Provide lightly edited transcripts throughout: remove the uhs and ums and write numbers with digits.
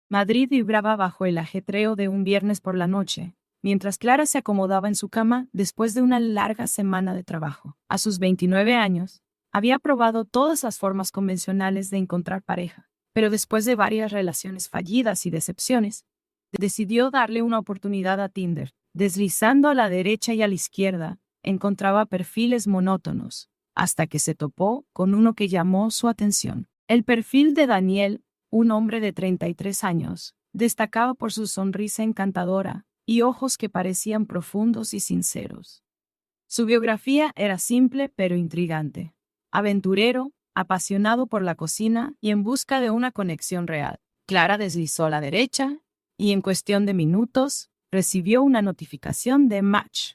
Madrid vibraba bajo el ajetreo de un viernes por la noche, mientras Clara se acomodaba en su cama después de una larga semana de trabajo. A sus 29 años, había probado todas las formas convencionales de encontrar pareja, pero después de varias relaciones fallidas y decepciones, decidió darle una oportunidad a Tinder. Deslizando a la derecha y a la izquierda, encontraba perfiles monótonos, hasta que se topó con uno que llamó su atención. El perfil de Daniel, un hombre de 33 años, destacaba por su sonrisa encantadora y ojos que parecían profundos y sinceros. Su biografía era simple pero intrigante. Aventurero, apasionado por la cocina y en busca de una conexión real. Clara deslizó a la derecha y en cuestión de minutos recibió una notificación de match.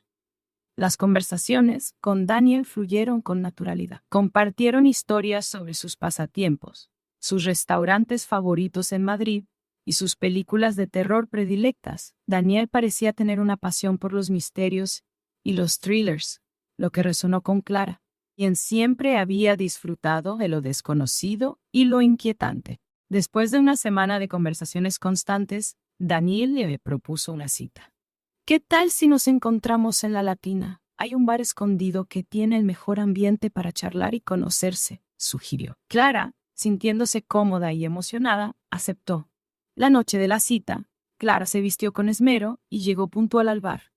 Las conversaciones con Daniel fluyeron con naturalidad. Compartieron historias sobre sus pasatiempos, sus restaurantes favoritos en Madrid y sus películas de terror predilectas. Daniel parecía tener una pasión por los misterios y los thrillers, lo que resonó con Clara, quien siempre había disfrutado de lo desconocido y lo inquietante. Después de una semana de conversaciones constantes, Daniel le propuso una cita. ¿Qué tal si nos encontramos en la Latina? Hay un bar escondido que tiene el mejor ambiente para charlar y conocerse, sugirió. Clara, sintiéndose cómoda y emocionada, aceptó. La noche de la cita, Clara se vistió con esmero y llegó puntual al bar.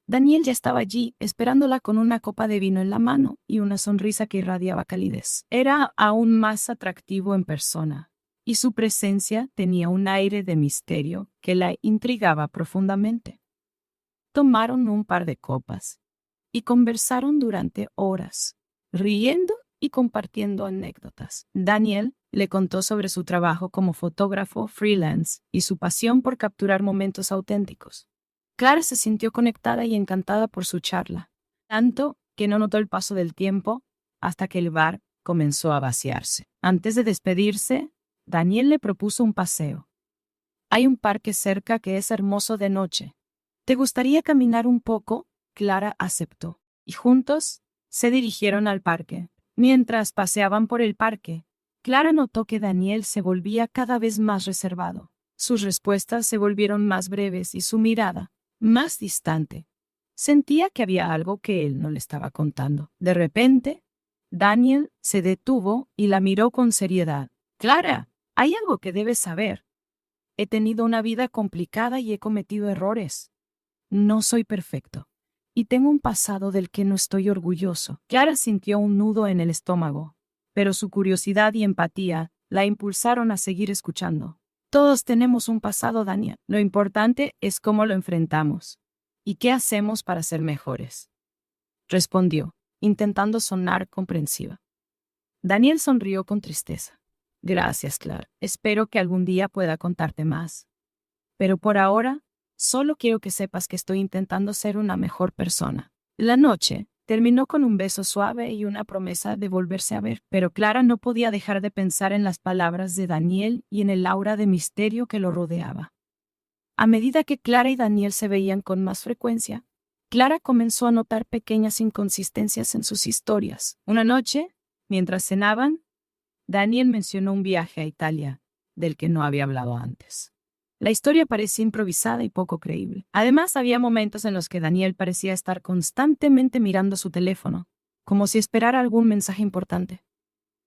Daniel ya estaba allí, esperándola con una copa de vino en la mano y una sonrisa que irradiaba calidez. Era aún más atractivo en persona, y su presencia tenía un aire de misterio que la intrigaba profundamente. Tomaron un par de copas y conversaron durante horas, riendo y compartiendo anécdotas. Daniel le contó sobre su trabajo como fotógrafo freelance y su pasión por capturar momentos auténticos. Clara se sintió conectada y encantada por su charla, tanto que no notó el paso del tiempo hasta que el bar comenzó a vaciarse. Antes de despedirse, Daniel le propuso un paseo. Hay un parque cerca que es hermoso de noche. ¿Te gustaría caminar un poco? Clara aceptó, y juntos se dirigieron al parque. Mientras paseaban por el parque, Clara notó que Daniel se volvía cada vez más reservado. Sus respuestas se volvieron más breves y su mirada más distante. Sentía que había algo que él no le estaba contando. De repente, Daniel se detuvo y la miró con seriedad. Clara, hay algo que debes saber. He tenido una vida complicada y he cometido errores. No soy perfecto. Y tengo un pasado del que no estoy orgulloso. Clara sintió un nudo en el estómago, pero su curiosidad y empatía la impulsaron a seguir escuchando. Todos tenemos un pasado, Daniel. Lo importante es cómo lo enfrentamos. ¿Y qué hacemos para ser mejores? Respondió, intentando sonar comprensiva. Daniel sonrió con tristeza. Gracias, Clara. Espero que algún día pueda contarte más. Pero por ahora, solo quiero que sepas que estoy intentando ser una mejor persona. La noche terminó con un beso suave y una promesa de volverse a ver, pero Clara no podía dejar de pensar en las palabras de Daniel y en el aura de misterio que lo rodeaba. A medida que Clara y Daniel se veían con más frecuencia, Clara comenzó a notar pequeñas inconsistencias en sus historias. Una noche, mientras cenaban, Daniel mencionó un viaje a Italia, del que no había hablado antes. La historia parecía improvisada y poco creíble. Además, había momentos en los que Daniel parecía estar constantemente mirando su teléfono, como si esperara algún mensaje importante.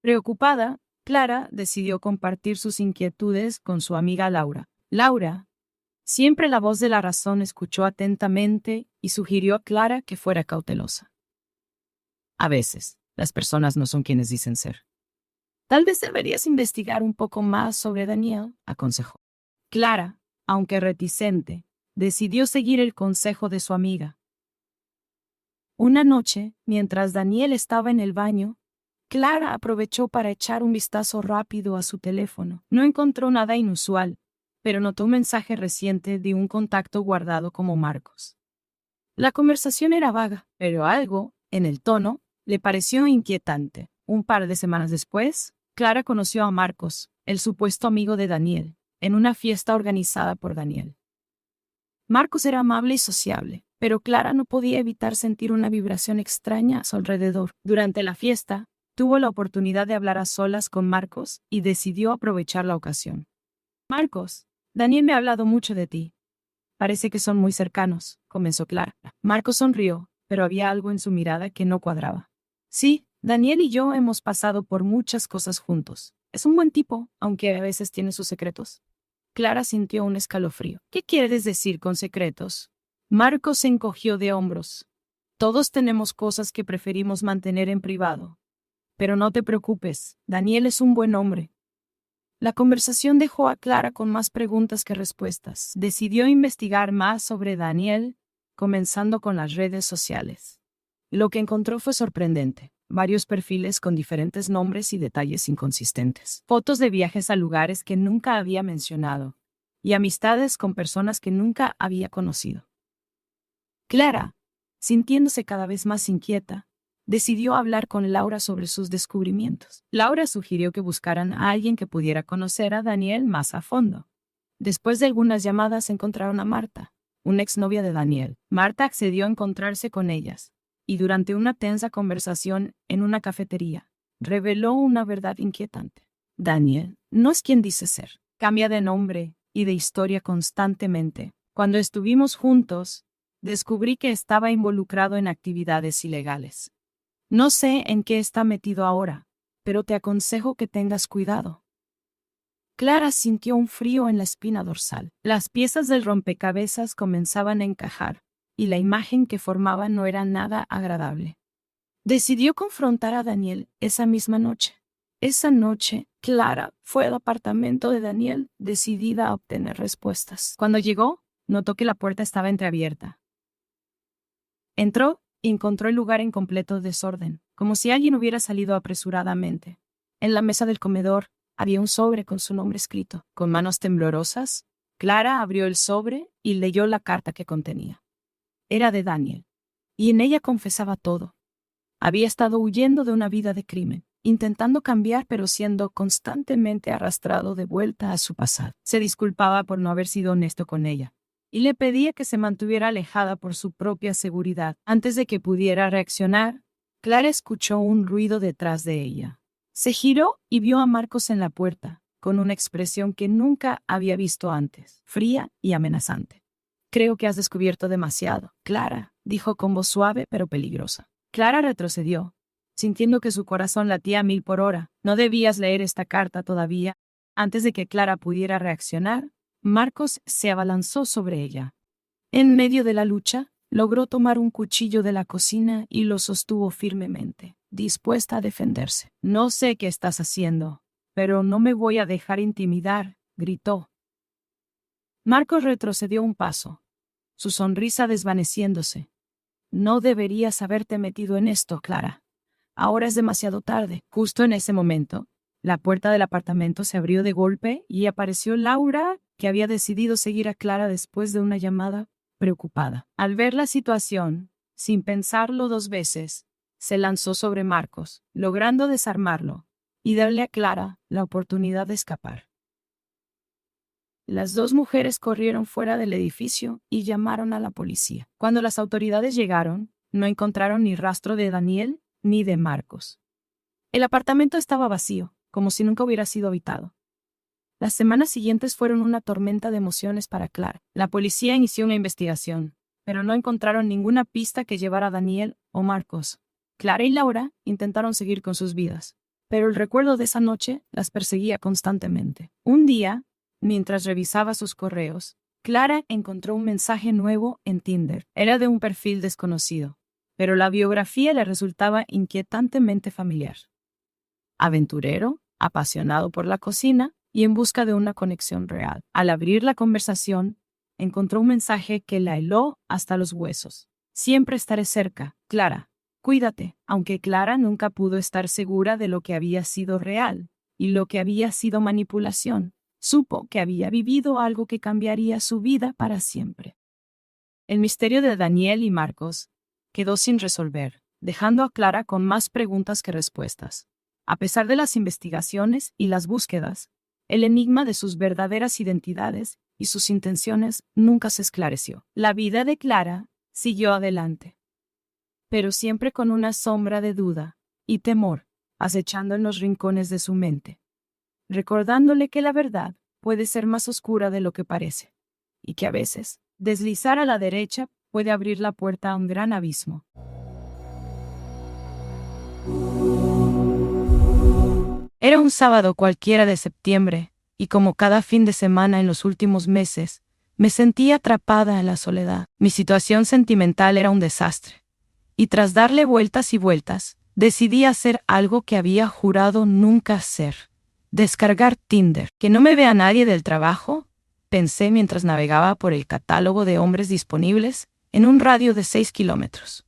Preocupada, Clara decidió compartir sus inquietudes con su amiga Laura. Laura, siempre la voz de la razón, escuchó atentamente y sugirió a Clara que fuera cautelosa. A veces, las personas no son quienes dicen ser. Tal vez deberías investigar un poco más sobre Daniel, aconsejó. Clara, aunque reticente, decidió seguir el consejo de su amiga. Una noche, mientras Daniel estaba en el baño, Clara aprovechó para echar un vistazo rápido a su teléfono. No encontró nada inusual, pero notó un mensaje reciente de un contacto guardado como Marcos. La conversación era vaga, pero algo, en el tono, le pareció inquietante. Un par de semanas después, Clara conoció a Marcos, el supuesto amigo de Daniel, en una fiesta organizada por Daniel. Marcos era amable y sociable, pero Clara no podía evitar sentir una vibración extraña a su alrededor. Durante la fiesta, tuvo la oportunidad de hablar a solas con Marcos y decidió aprovechar la ocasión. Marcos, Daniel me ha hablado mucho de ti. Parece que son muy cercanos, comenzó Clara. Marcos sonrió, pero había algo en su mirada que no cuadraba. Sí, Daniel y yo hemos pasado por muchas cosas juntos. Es un buen tipo, aunque a veces tiene sus secretos. Clara sintió un escalofrío. ¿Qué quieres decir con secretos? Marcos se encogió de hombros. Todos tenemos cosas que preferimos mantener en privado. Pero no te preocupes, Daniel es un buen hombre. La conversación dejó a Clara con más preguntas que respuestas. Decidió investigar más sobre Daniel, comenzando con las redes sociales. Lo que encontró fue sorprendente. Varios perfiles con diferentes nombres y detalles inconsistentes. Fotos de viajes a lugares que nunca había mencionado. Y amistades con personas que nunca había conocido. Clara, sintiéndose cada vez más inquieta, decidió hablar con Laura sobre sus descubrimientos. Laura sugirió que buscaran a alguien que pudiera conocer a Daniel más a fondo. Después de algunas llamadas encontraron a Marta, una exnovia de Daniel. Marta accedió a encontrarse con ellas, y durante una tensa conversación en una cafetería, reveló una verdad inquietante. Daniel no es quien dice ser. Cambia de nombre y de historia constantemente. Cuando estuvimos juntos, descubrí que estaba involucrado en actividades ilegales. No sé en qué está metido ahora, pero te aconsejo que tengas cuidado. Clara sintió un frío en la espina dorsal. Las piezas del rompecabezas comenzaban a encajar, y la imagen que formaban no era nada agradable. Decidió confrontar a Daniel esa misma noche. Esa noche, Clara fue al apartamento de Daniel, decidida a obtener respuestas. Cuando llegó, notó que la puerta estaba entreabierta. Entró y encontró el lugar en completo desorden, como si alguien hubiera salido apresuradamente. En la mesa del comedor había un sobre con su nombre escrito. Con manos temblorosas, Clara abrió el sobre y leyó la carta que contenía. Era de Daniel, y en ella confesaba todo. Había estado huyendo de una vida de crimen, intentando cambiar pero siendo constantemente arrastrado de vuelta a su pasado. Se disculpaba por no haber sido honesto con ella, y le pedía que se mantuviera alejada por su propia seguridad. Antes de que pudiera reaccionar, Clara escuchó un ruido detrás de ella. Se giró y vio a Marcos en la puerta, con una expresión que nunca había visto antes, fría y amenazante. Creo que has descubierto demasiado, Clara, dijo con voz suave pero peligrosa. Clara retrocedió, sintiendo que su corazón latía a 1000 por hora. No debías leer esta carta todavía. Antes de que Clara pudiera reaccionar, Marcos se abalanzó sobre ella. En medio de la lucha, logró tomar un cuchillo de la cocina y lo sostuvo firmemente, dispuesta a defenderse. No sé qué estás haciendo, pero no me voy a dejar intimidar, gritó. Marcos retrocedió un paso, su sonrisa desvaneciéndose. No deberías haberte metido en esto, Clara. Ahora es demasiado tarde. Justo en ese momento, la puerta del apartamento se abrió de golpe y apareció Laura, que había decidido seguir a Clara después de una llamada preocupada. Al ver la situación, sin pensarlo 2 veces, se lanzó sobre Marcos, logrando desarmarlo y darle a Clara la oportunidad de escapar. Las 2 mujeres corrieron fuera del edificio y llamaron a la policía. Cuando las autoridades llegaron, no encontraron ni rastro de Daniel ni de Marcos. El apartamento estaba vacío, como si nunca hubiera sido habitado. Las semanas siguientes fueron una tormenta de emociones para Clara. La policía inició una investigación, pero no encontraron ninguna pista que llevara a Daniel o Marcos. Clara y Laura intentaron seguir con sus vidas, pero el recuerdo de esa noche las perseguía constantemente. Un día, mientras revisaba sus correos, Clara encontró un mensaje nuevo en Tinder. Era de un perfil desconocido, pero la biografía le resultaba inquietantemente familiar. Aventurero, apasionado por la cocina y en busca de una conexión real. Al abrir la conversación, encontró un mensaje que la heló hasta los huesos. Siempre estaré cerca, Clara. Cuídate. Aunque Clara nunca pudo estar segura de lo que había sido real y lo que había sido manipulación, supo que había vivido algo que cambiaría su vida para siempre. El misterio de Daniel y Marcos quedó sin resolver, dejando a Clara con más preguntas que respuestas. A pesar de las investigaciones y las búsquedas, el enigma de sus verdaderas identidades y sus intenciones nunca se esclareció. La vida de Clara siguió adelante, pero siempre con una sombra de duda y temor acechando en los rincones de su mente, recordándole que la verdad puede ser más oscura de lo que parece, y que a veces, deslizar a la derecha puede abrir la puerta a un gran abismo. Era un sábado cualquiera de septiembre, y como cada fin de semana en los últimos meses, me sentía atrapada en la soledad. Mi situación sentimental era un desastre, y tras darle vueltas y vueltas, decidí hacer algo que había jurado nunca hacer: descargar Tinder. ¿Que no me vea nadie del trabajo?, pensé mientras navegaba por el catálogo de hombres disponibles en un radio de 6 kilómetros.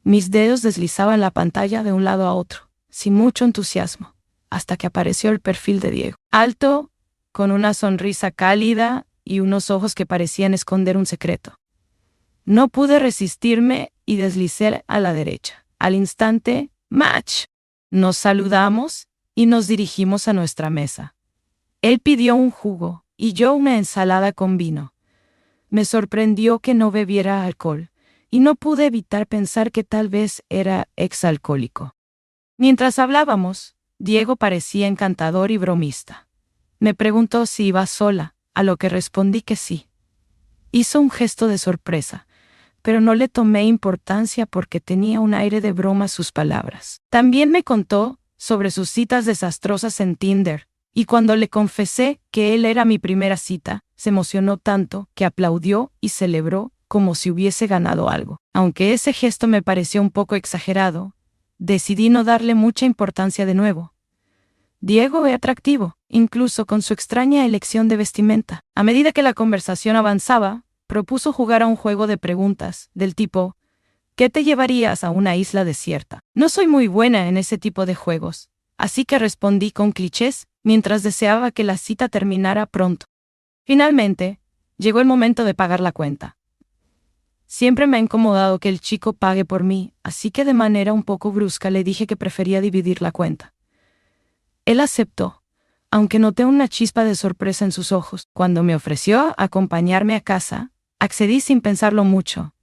Mis dedos deslizaban la pantalla de un lado a otro, sin mucho entusiasmo, hasta que apareció el perfil de Diego. Alto, con una sonrisa cálida y unos ojos que parecían esconder un secreto. No pude resistirme y deslicé a la derecha. Al instante, ¡match! Nos saludamos y nos dirigimos a nuestra mesa. Él pidió un jugo y yo una ensalada con vino. Me sorprendió que no bebiera alcohol, y no pude evitar pensar que tal vez era exalcohólico. Mientras hablábamos, Diego parecía encantador y bromista. Me preguntó si iba sola, a lo que respondí que sí. Hizo un gesto de sorpresa, pero no le tomé importancia porque tenía un aire de broma sus palabras. También me contó sobre sus citas desastrosas en Tinder, y cuando le confesé que él era mi primera cita, se emocionó tanto que aplaudió y celebró como si hubiese ganado algo. Aunque ese gesto me pareció un poco exagerado, decidí no darle mucha importancia de nuevo. Diego era atractivo, incluso con su extraña elección de vestimenta. A medida que la conversación avanzaba, propuso jugar a un juego de preguntas, del tipo: ¿qué te llevarías a una isla desierta? No soy muy buena en ese tipo de juegos, así que respondí con clichés, mientras deseaba que la cita terminara pronto. Finalmente, llegó el momento de pagar la cuenta. Siempre me ha incomodado que el chico pague por mí, así que de manera un poco brusca le dije que prefería dividir la cuenta. Él aceptó, aunque noté una chispa de sorpresa en sus ojos. Cuando me ofreció acompañarme a casa, accedí sin pensarlo mucho.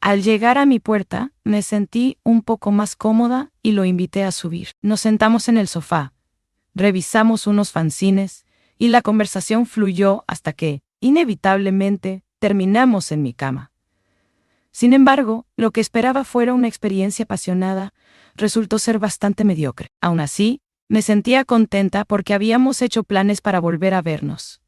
Al llegar a mi puerta, me sentí un poco más cómoda y lo invité a subir. Nos sentamos en el sofá, revisamos unos fanzines, y la conversación fluyó hasta que, inevitablemente, terminamos en mi cama. Sin embargo, lo que esperaba fuera una experiencia apasionada, resultó ser bastante mediocre. Aún así, me sentía contenta porque habíamos hecho planes para volver a vernos.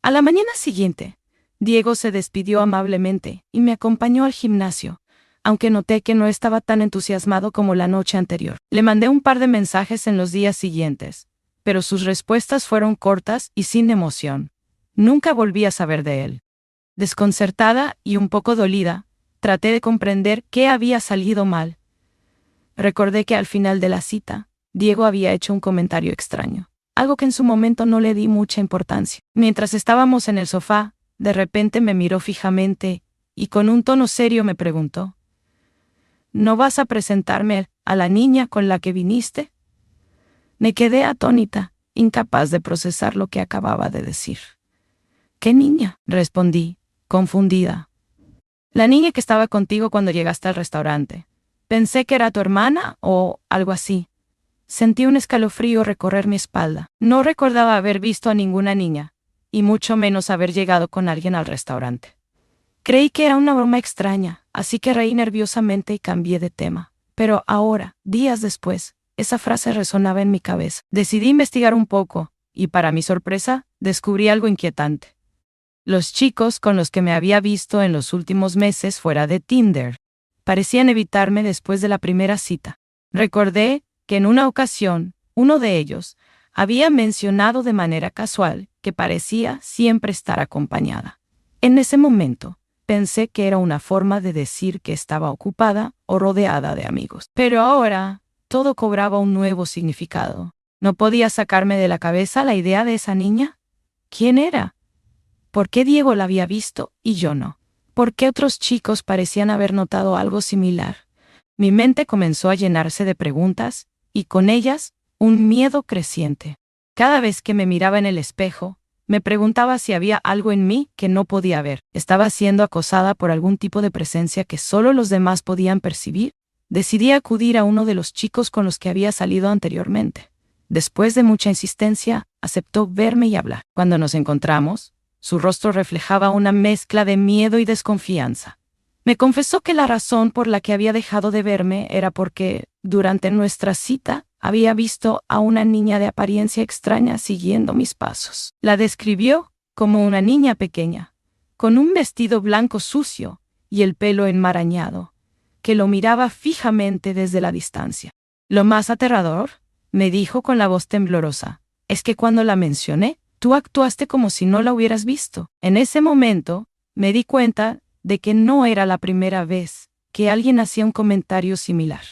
A la mañana siguiente, Diego se despidió amablemente y me acompañó al gimnasio, aunque noté que no estaba tan entusiasmado como la noche anterior. Le mandé un par de mensajes en los días siguientes, pero sus respuestas fueron cortas y sin emoción. Nunca volví a saber de él. Desconcertada y un poco dolida, traté de comprender qué había salido mal. Recordé que al final de la cita, Diego había hecho un comentario extraño, algo que en su momento no le di mucha importancia. Mientras estábamos en el sofá, de repente me miró fijamente y con un tono serio me preguntó: ¿no vas a presentarme a la niña con la que viniste? Me quedé atónita, incapaz de procesar lo que acababa de decir. ¿Qué niña?, respondí, confundida. La niña que estaba contigo cuando llegaste al restaurante. Pensé que era tu hermana o algo así. Sentí un escalofrío recorrer mi espalda. No recordaba haber visto a ninguna niña, y mucho menos haber llegado con alguien al restaurante. Creí que era una broma extraña, así que reí nerviosamente y cambié de tema. Pero ahora, días después, esa frase resonaba en mi cabeza. Decidí investigar un poco, y para mi sorpresa, descubrí algo inquietante. Los chicos con los que me había visto en los últimos meses fuera de Tinder parecían evitarme después de la primera cita. Recordé que en una ocasión, uno de ellos había mencionado de manera casual que parecía siempre estar acompañada. En ese momento, pensé que era una forma de decir que estaba ocupada o rodeada de amigos. Pero ahora, todo cobraba un nuevo significado. No podía sacarme de la cabeza la idea de esa niña. ¿Quién era? ¿Por qué Diego la había visto y yo no? ¿Por qué otros chicos parecían haber notado algo similar? Mi mente comenzó a llenarse de preguntas, y con ellas, un miedo creciente. Cada vez que me miraba en el espejo, me preguntaba si había algo en mí que no podía ver. ¿Estaba siendo acosada por algún tipo de presencia que solo los demás podían percibir? decidí acudir a uno de los chicos con los que había salido anteriormente. Después de mucha insistencia, aceptó verme y hablar. Cuando nos encontramos, su rostro reflejaba una mezcla de miedo y desconfianza. Me confesó que la razón por la que había dejado de verme era porque, durante nuestra cita, había visto a una niña de apariencia extraña siguiendo mis pasos. La describió como una niña pequeña, con un vestido blanco sucio y el pelo enmarañado, que lo miraba fijamente desde la distancia. Lo más aterrador, me dijo con la voz temblorosa, es que cuando la mencioné, tú actuaste como si no la hubieras visto. En ese momento, me di cuenta de que no era la primera vez que alguien hacía un comentario similar,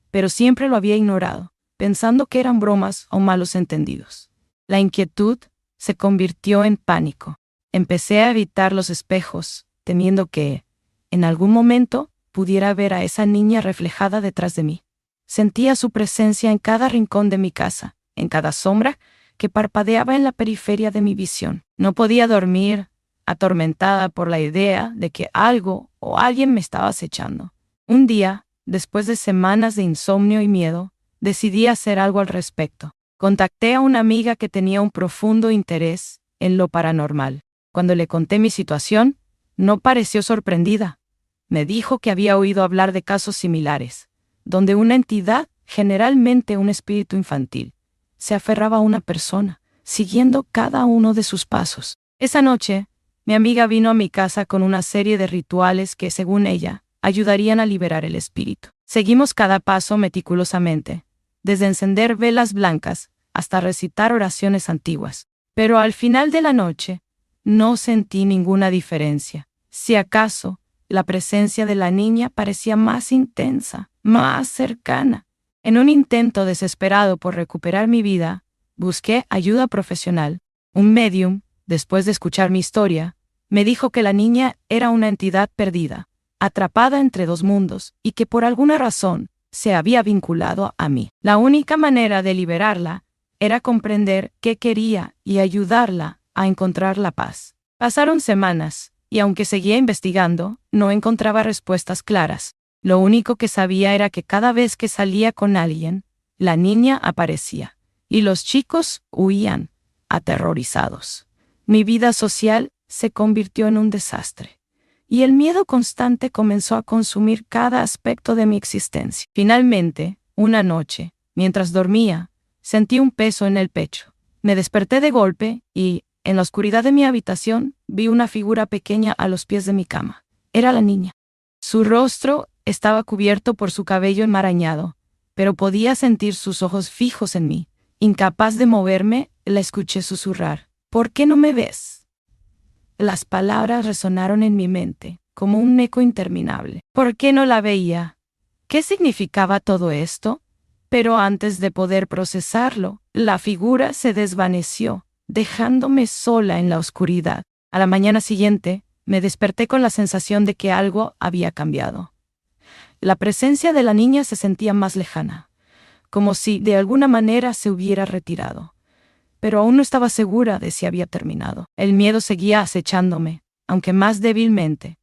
pero siempre lo había ignorado, pensando que eran bromas o malos entendidos. La inquietud se convirtió en pánico. Empecé a evitar los espejos, temiendo que, en algún momento, pudiera ver a esa niña reflejada detrás de mí. Sentía su presencia en cada rincón de mi casa, en cada sombra que parpadeaba en la periferia de mi visión. No podía dormir, atormentada por la idea de que algo o alguien me estaba acechando. Un día, después de semanas de insomnio y miedo, decidí hacer algo al respecto. Contacté a una amiga que tenía un profundo interés en lo paranormal. Cuando le conté mi situación, no pareció sorprendida. Me dijo que había oído hablar de casos similares, donde una entidad, generalmente un espíritu infantil, se aferraba a una persona, siguiendo cada uno de sus pasos. Esa noche, mi amiga vino a mi casa con una serie de rituales que, según ella, ayudarían a liberar el espíritu. Seguimos cada paso meticulosamente, desde encender velas blancas hasta recitar oraciones antiguas. Pero al final de la noche, no sentí ninguna diferencia. Si acaso, la presencia de la niña parecía más intensa, más cercana. En un intento desesperado por recuperar mi vida, busqué ayuda profesional. Un médium, después de escuchar mi historia, me dijo que la niña era una entidad perdida, atrapada entre dos mundos, y que por alguna razón se había vinculado a mí. La única manera de liberarla era comprender qué quería y ayudarla a encontrar la paz. Pasaron semanas, y aunque seguía investigando, no encontraba respuestas claras. Lo único que sabía era que cada vez que salía con alguien, la niña aparecía, y los chicos huían, aterrorizados. Mi vida social se convirtió en un desastre, y el miedo constante comenzó a consumir cada aspecto de mi existencia. Finalmente, una noche, mientras dormía, sentí un peso en el pecho. Me desperté de golpe y, en la oscuridad de mi habitación, vi una figura pequeña a los pies de mi cama. Era la niña. Su rostro estaba cubierto por su cabello enmarañado, pero podía sentir sus ojos fijos en mí. Incapaz de moverme, la escuché susurrar: ¿Por qué no me ves? Las palabras resonaron en mi mente, como un eco interminable. ¿Por qué no la veía? ¿Qué significaba todo esto? Pero antes de poder procesarlo, la figura se desvaneció, dejándome sola en la oscuridad. A la mañana siguiente, me desperté con la sensación de que algo había cambiado. La presencia de la niña se sentía más lejana, como si de alguna manera se hubiera retirado. Pero aún no estaba segura de si había terminado. El miedo seguía acechándome, aunque más débilmente.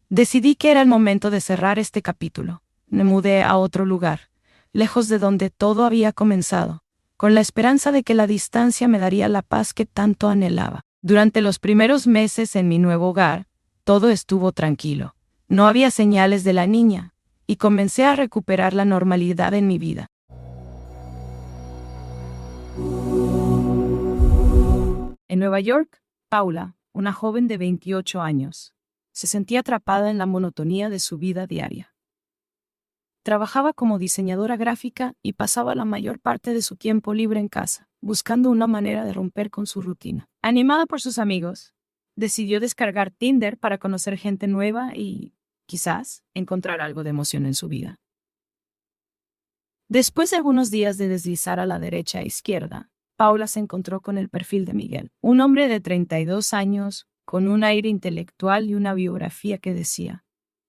Decidí que era el momento de cerrar este capítulo. Me mudé a otro lugar, lejos de donde todo había comenzado, con la esperanza de que la distancia me daría la paz que tanto anhelaba. Durante los primeros meses en mi nuevo hogar, todo estuvo tranquilo. No había señales de la niña, y comencé a recuperar la normalidad en mi vida. En Nueva York, Paula, una joven de 28 años, se sentía atrapada en la monotonía de su vida diaria. Trabajaba como diseñadora gráfica y pasaba la mayor parte de su tiempo libre en casa, buscando una manera de romper con su rutina. Animada por sus amigos, decidió descargar Tinder para conocer gente nueva y, quizás, encontrar algo de emoción en su vida. Después de algunos días de deslizar a la derecha e izquierda, Paula se encontró con el perfil de Miguel, un hombre de 32 años, con un aire intelectual y una biografía que decía: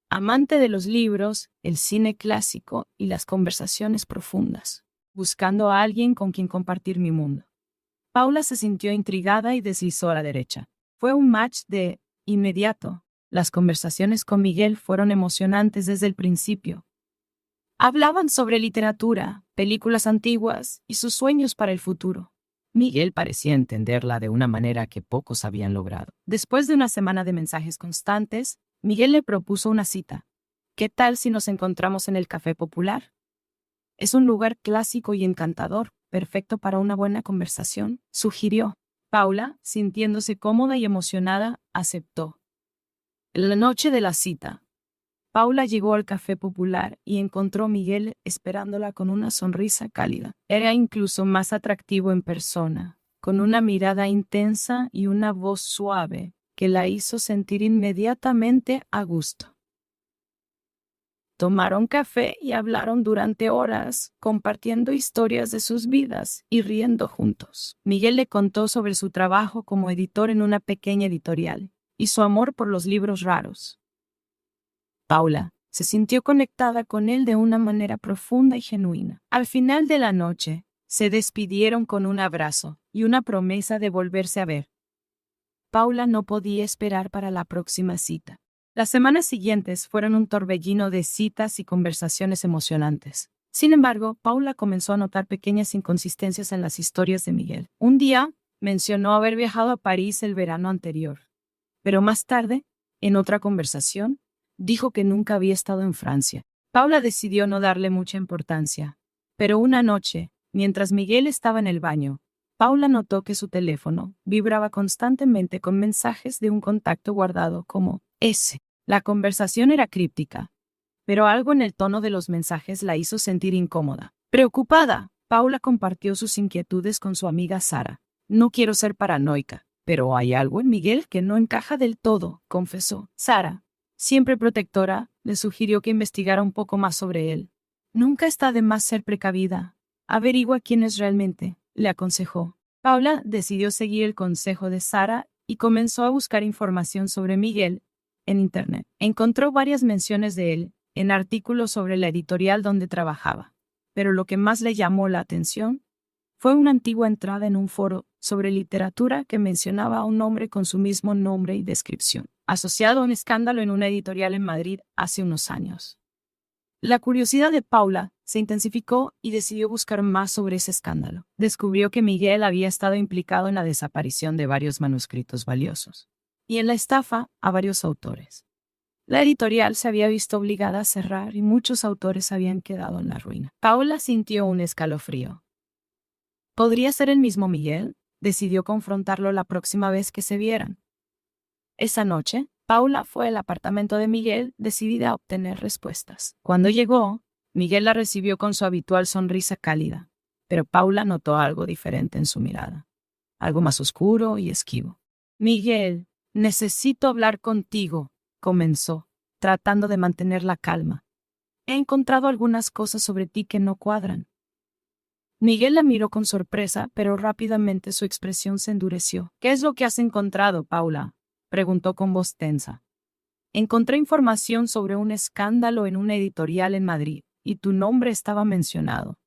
amante de los libros, el cine clásico y las conversaciones profundas, buscando a alguien con quien compartir mi mundo. Paula se sintió intrigada y deslizó a la derecha. Fue un match de inmediato. Las conversaciones con Miguel fueron emocionantes desde el principio. Hablaban sobre literatura, películas antiguas y sus sueños para el futuro. Miguel parecía entenderla de una manera que pocos habían logrado. Después de una semana de mensajes constantes, Miguel le propuso una cita. ¿Qué tal si nos encontramos en el Café Popular? Es un lugar clásico y encantador, perfecto para una buena conversación, sugirió. Paula, sintiéndose cómoda y emocionada, aceptó. En la noche de la cita, Paula llegó al Café Popular y encontró a Miguel esperándola con una sonrisa cálida. Era incluso más atractivo en persona, con una mirada intensa y una voz suave que la hizo sentir inmediatamente a gusto. Tomaron café y hablaron durante horas, compartiendo historias de sus vidas y riendo juntos. Miguel le contó sobre su trabajo como editor en una pequeña editorial y su amor por los libros raros. Paula se sintió conectada con él de una manera profunda y genuina. Al final de la noche, se despidieron con un abrazo y una promesa de volverse a ver. Paula no podía esperar para la próxima cita. Las semanas siguientes fueron un torbellino de citas y conversaciones emocionantes. Sin embargo, Paula comenzó a notar pequeñas inconsistencias en las historias de Miguel. Un día, mencionó haber viajado a París el verano anterior. Pero más tarde, en otra conversación, dijo que nunca había estado en Francia. Paula decidió no darle mucha importancia. Pero una noche, mientras Miguel estaba en el baño, Paula notó que su teléfono vibraba constantemente con mensajes de un contacto guardado como S. La conversación era críptica, pero algo en el tono de los mensajes la hizo sentir incómoda. Preocupada, Paula compartió sus inquietudes con su amiga Sara. No quiero ser paranoica, pero hay algo en Miguel que no encaja del todo, confesó. Sara, siempre protectora, le sugirió que investigara un poco más sobre él. Nunca está de más ser precavida. Averigua quién es realmente, le aconsejó. Paula decidió seguir el consejo de Sara y comenzó a buscar información sobre Miguel en Internet. Encontró varias menciones de él en artículos sobre la editorial donde trabajaba, pero lo que más le llamó la atención fue una antigua entrada en un foro sobre literatura que mencionaba a un hombre con su mismo nombre y descripción, asociado a un escándalo en una editorial en Madrid hace unos años. La curiosidad de Paula se intensificó y decidió buscar más sobre ese escándalo. Descubrió que Miguel había estado implicado en la desaparición de varios manuscritos valiosos y en la estafa a varios autores. La editorial se había visto obligada a cerrar y muchos autores habían quedado en la ruina. Paula sintió un escalofrío. ¿Podría ser el mismo Miguel? Decidió confrontarlo la próxima vez que se vieran. Esa noche, Paula fue al apartamento de Miguel, decidida a obtener respuestas. Cuando llegó, Miguel la recibió con su habitual sonrisa cálida, pero Paula notó algo diferente en su mirada, algo más oscuro y esquivo. Miguel, necesito hablar contigo, comenzó, tratando de mantener la calma. He encontrado algunas cosas sobre ti que no cuadran. Miguel la miró con sorpresa, pero rápidamente su expresión se endureció. ¿Qué es lo que has encontrado, Paula?, preguntó con voz tensa. Encontré información sobre un escándalo en una editorial en Madrid, y tu nombre estaba mencionado.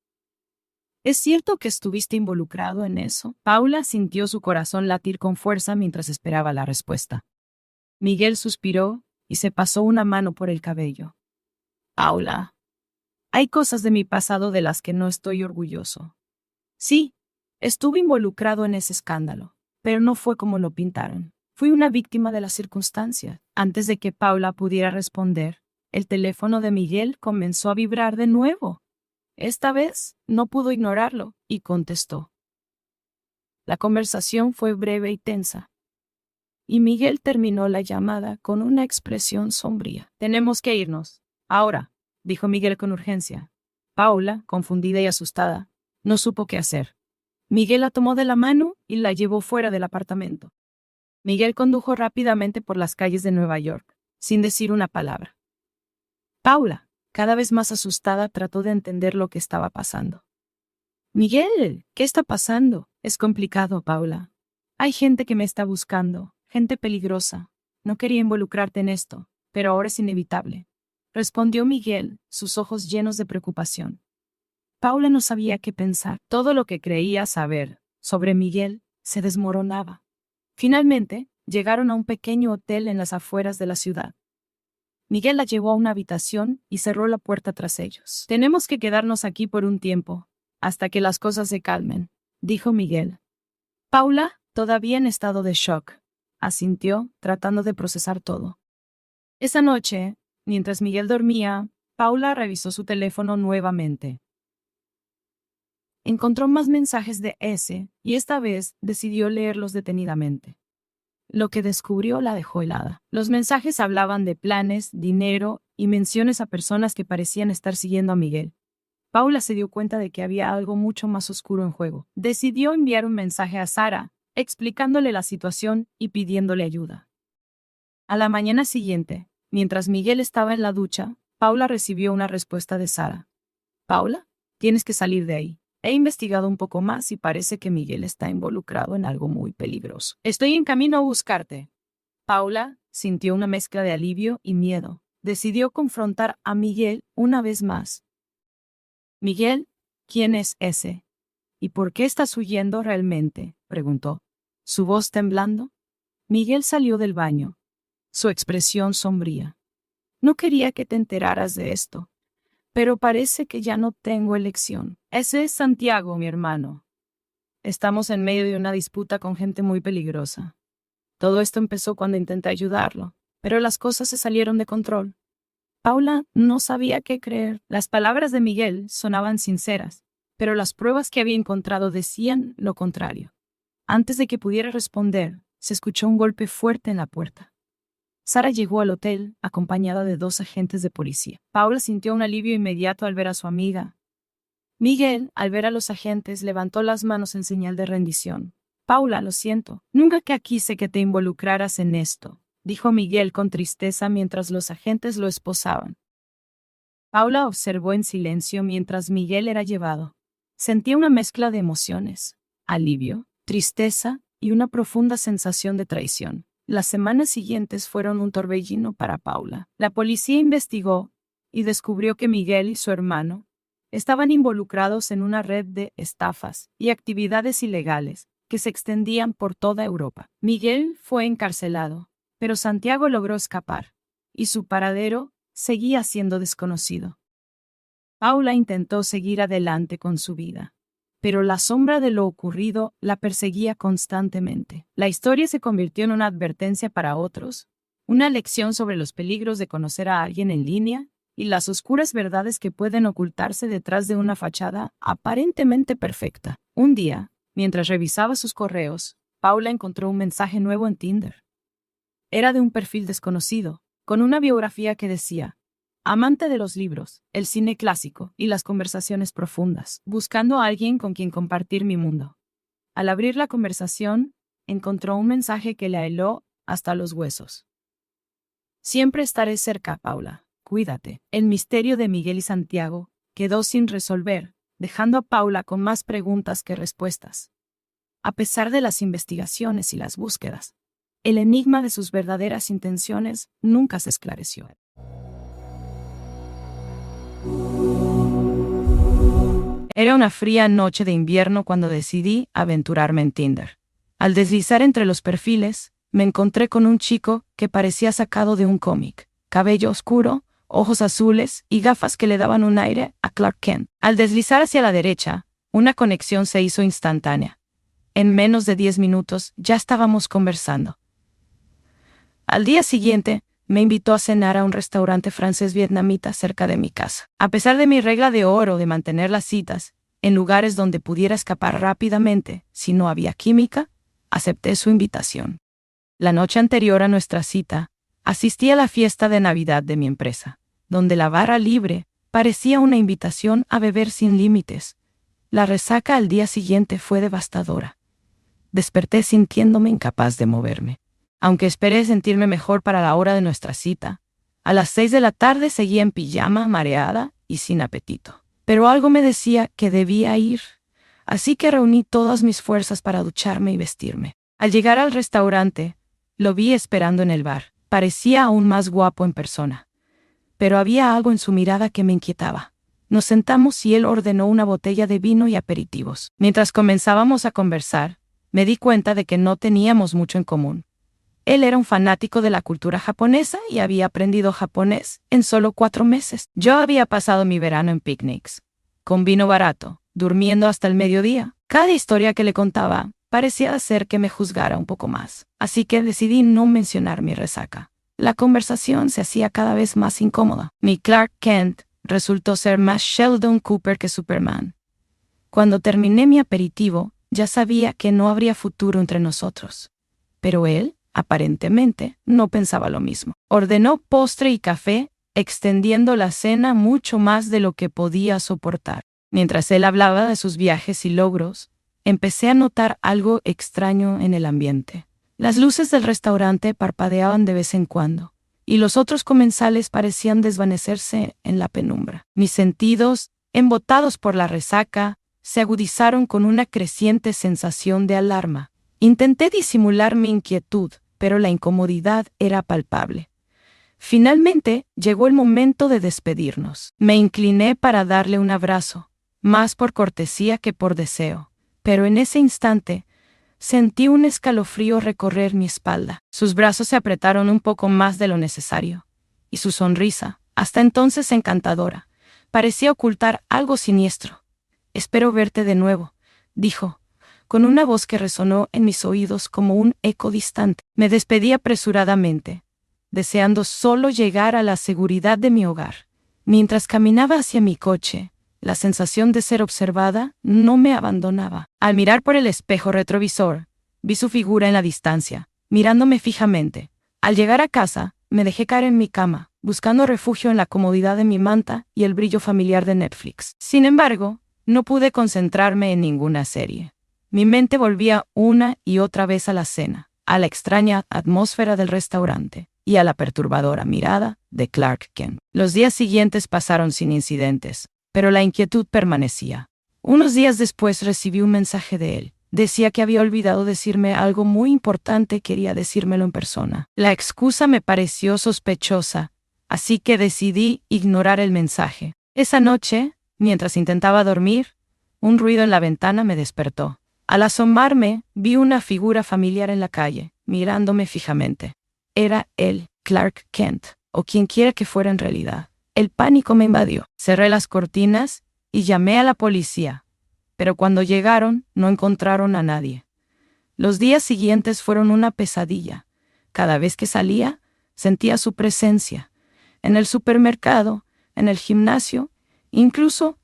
¿Es cierto que estuviste involucrado en eso? Paula sintió su corazón latir con fuerza mientras esperaba la respuesta. Miguel suspiró y se pasó una mano por el cabello. Paula, hay cosas de mi pasado de las que no estoy orgulloso. Sí, estuve involucrado en ese escándalo, pero no fue como lo pintaron. Fui una víctima de las circunstancias. Antes de que Paula pudiera responder, el teléfono de Miguel comenzó a vibrar de nuevo. Esta vez no pudo ignorarlo y contestó. La conversación fue breve y tensa, y Miguel terminó la llamada con una expresión sombría. Tenemos que irnos. Ahora, dijo Miguel con urgencia. Paula, confundida y asustada, no supo qué hacer. Miguel la tomó de la mano y la llevó fuera del apartamento. Miguel condujo rápidamente por las calles de Nueva York, sin decir una palabra. Paula, cada vez más asustada, trató de entender lo que estaba pasando. Miguel, ¿qué está pasando? Es complicado, Paula. Hay gente que me está buscando, gente peligrosa. No quería involucrarte en esto, pero ahora es inevitable, respondió Miguel, sus ojos llenos de preocupación. Paula no sabía qué pensar. Todo lo que creía saber sobre Miguel se desmoronaba. Finalmente, llegaron a un pequeño hotel en las afueras de la ciudad. Miguel la llevó a una habitación y cerró la puerta tras ellos. Tenemos que quedarnos aquí por un tiempo, hasta que las cosas se calmen, dijo Miguel. Paula, todavía en estado de shock, asintió, tratando de procesar todo. Esa noche, mientras Miguel dormía, Paula revisó su teléfono nuevamente. Encontró más mensajes de S y esta vez decidió leerlos detenidamente. Lo que descubrió la dejó helada. Los mensajes hablaban de planes, dinero y menciones a personas que parecían estar siguiendo a Miguel. Paula se dio cuenta de que había algo mucho más oscuro en juego. Decidió enviar un mensaje a Sara, explicándole la situación y pidiéndole ayuda. A la mañana siguiente, mientras Miguel estaba en la ducha, Paula recibió una respuesta de Sara. Paula, tienes que salir de ahí. He investigado un poco más y parece que Miguel está involucrado en algo muy peligroso. Estoy en camino a buscarte. Paula sintió una mezcla de alivio y miedo. Decidió confrontar a Miguel una vez más. Miguel, ¿quién es ese? ¿Y por qué estás huyendo realmente?, preguntó, su voz temblando. Miguel salió del baño, su expresión sombría. No quería que te enteraras de esto, pero parece que ya no tengo elección. Ese es Santiago, mi hermano. Estamos en medio de una disputa con gente muy peligrosa. Todo esto empezó cuando intenté ayudarlo, pero las cosas se salieron de control. Paula no sabía qué creer. Las palabras de Miguel sonaban sinceras, pero las pruebas que había encontrado decían lo contrario. Antes de que pudiera responder, se escuchó un golpe fuerte en la puerta. Sara llegó al hotel, acompañada de 2 agentes de policía. Paula sintió un alivio inmediato al ver a su amiga. Miguel, al ver a los agentes, levantó las manos en señal de rendición. Paula, lo siento. Nunca que quise que te involucraras en esto, dijo Miguel con tristeza mientras los agentes lo esposaban. Paula observó en silencio mientras Miguel era llevado. Sentía una mezcla de emociones, alivio, tristeza y una profunda sensación de traición. Las semanas siguientes fueron un torbellino para Paula. La policía investigó y descubrió que Miguel y su hermano estaban involucrados en una red de estafas y actividades ilegales que se extendían por toda Europa. Miguel fue encarcelado, pero Santiago logró escapar, y su paradero seguía siendo desconocido. Paula intentó seguir adelante con su vida, pero la sombra de lo ocurrido la perseguía constantemente. La historia se convirtió en una advertencia para otros, una lección sobre los peligros de conocer a alguien en línea y las oscuras verdades que pueden ocultarse detrás de una fachada aparentemente perfecta. Un día, mientras revisaba sus correos, Paula encontró un mensaje nuevo en Tinder. Era de un perfil desconocido, con una biografía que decía: amante de los libros, el cine clásico y las conversaciones profundas, buscando a alguien con quien compartir mi mundo. Al abrir la conversación, encontró un mensaje que la heló hasta los huesos. Siempre estaré cerca, Paula. Cuídate. El misterio de Miguel y Santiago quedó sin resolver, dejando a Paula con más preguntas que respuestas. A pesar de las investigaciones y las búsquedas, el enigma de sus verdaderas intenciones nunca se esclareció. Era una fría noche de invierno cuando decidí aventurarme en Tinder. Al deslizar entre los perfiles, me encontré con un chico que parecía sacado de un cómic. Cabello oscuro, ojos azules y gafas que le daban un aire a Clark Kent. Al deslizar hacia la derecha, una conexión se hizo instantánea. En menos de 10 minutos ya estábamos conversando. Al día siguiente, me invitó a cenar a un restaurante francés vietnamita cerca de mi casa. A pesar de mi regla de oro de mantener las citas en lugares donde pudiera escapar rápidamente si no había química, acepté su invitación. La noche anterior a nuestra cita, asistí a la fiesta de Navidad de mi empresa, donde la barra libre parecía una invitación a beber sin límites. La resaca al día siguiente fue devastadora. Desperté sintiéndome incapaz de moverme. Aunque esperé sentirme mejor para la hora de nuestra cita, a las 6 de la tarde seguía en pijama, mareada y sin apetito. Pero algo me decía que debía ir, así que reuní todas mis fuerzas para ducharme y vestirme. Al llegar al restaurante, lo vi esperando en el bar. Parecía aún más guapo en persona, pero había algo en su mirada que me inquietaba. Nos sentamos y él ordenó una botella de vino y aperitivos. Mientras comenzábamos a conversar, me di cuenta de que no teníamos mucho en común. Él era un fanático de la cultura japonesa y había aprendido japonés en solo 4 meses. Yo había pasado mi verano en picnics, con vino barato, durmiendo hasta el mediodía. Cada historia que le contaba parecía hacer que me juzgara un poco más, así que decidí no mencionar mi resaca. La conversación se hacía cada vez más incómoda. Mi Clark Kent resultó ser más Sheldon Cooper que Superman. Cuando terminé mi aperitivo, ya sabía que no habría futuro entre nosotros. Pero él, aparentemente, no pensaba lo mismo. Ordenó postre y café, extendiendo la cena mucho más de lo que podía soportar. Mientras él hablaba de sus viajes y logros, empecé a notar algo extraño en el ambiente. Las luces del restaurante parpadeaban de vez en cuando, y los otros comensales parecían desvanecerse en la penumbra. Mis sentidos, embotados por la resaca, se agudizaron con una creciente sensación de alarma. Intenté disimular mi inquietud, pero la incomodidad era palpable. Finalmente, llegó el momento de despedirnos. Me incliné para darle un abrazo, más por cortesía que por deseo, pero en ese instante, sentí un escalofrío recorrer mi espalda. Sus brazos se apretaron un poco más de lo necesario, y su sonrisa, hasta entonces encantadora, parecía ocultar algo siniestro. «Espero verte de nuevo», dijo, con una voz que resonó en mis oídos como un eco distante. Me despedí apresuradamente, deseando solo llegar a la seguridad de mi hogar. Mientras caminaba hacia mi coche, la sensación de ser observada no me abandonaba. Al mirar por el espejo retrovisor, vi su figura en la distancia, mirándome fijamente. Al llegar a casa, me dejé caer en mi cama, buscando refugio en la comodidad de mi manta y el brillo familiar de Netflix. Sin embargo, no pude concentrarme en ninguna serie. Mi mente volvía una y otra vez a la cena, a la extraña atmósfera del restaurante y a la perturbadora mirada de Clark Kent. Los días siguientes pasaron sin incidentes, pero la inquietud permanecía. Unos días después recibí un mensaje de él. Decía que había olvidado decirme algo muy importante y quería decírmelo en persona. La excusa me pareció sospechosa, así que decidí ignorar el mensaje. Esa noche, mientras intentaba dormir, un ruido en la ventana me despertó. Al asomarme, vi una figura familiar en la calle, mirándome fijamente. Era él, Clark Kent, o quien quiera que fuera en realidad. El pánico me invadió. Cerré las cortinas y llamé a la policía, pero cuando llegaron no encontraron a nadie. Los días siguientes fueron una pesadilla. Cada vez que salía, sentía su presencia. En el supermercado, en el gimnasio, incluso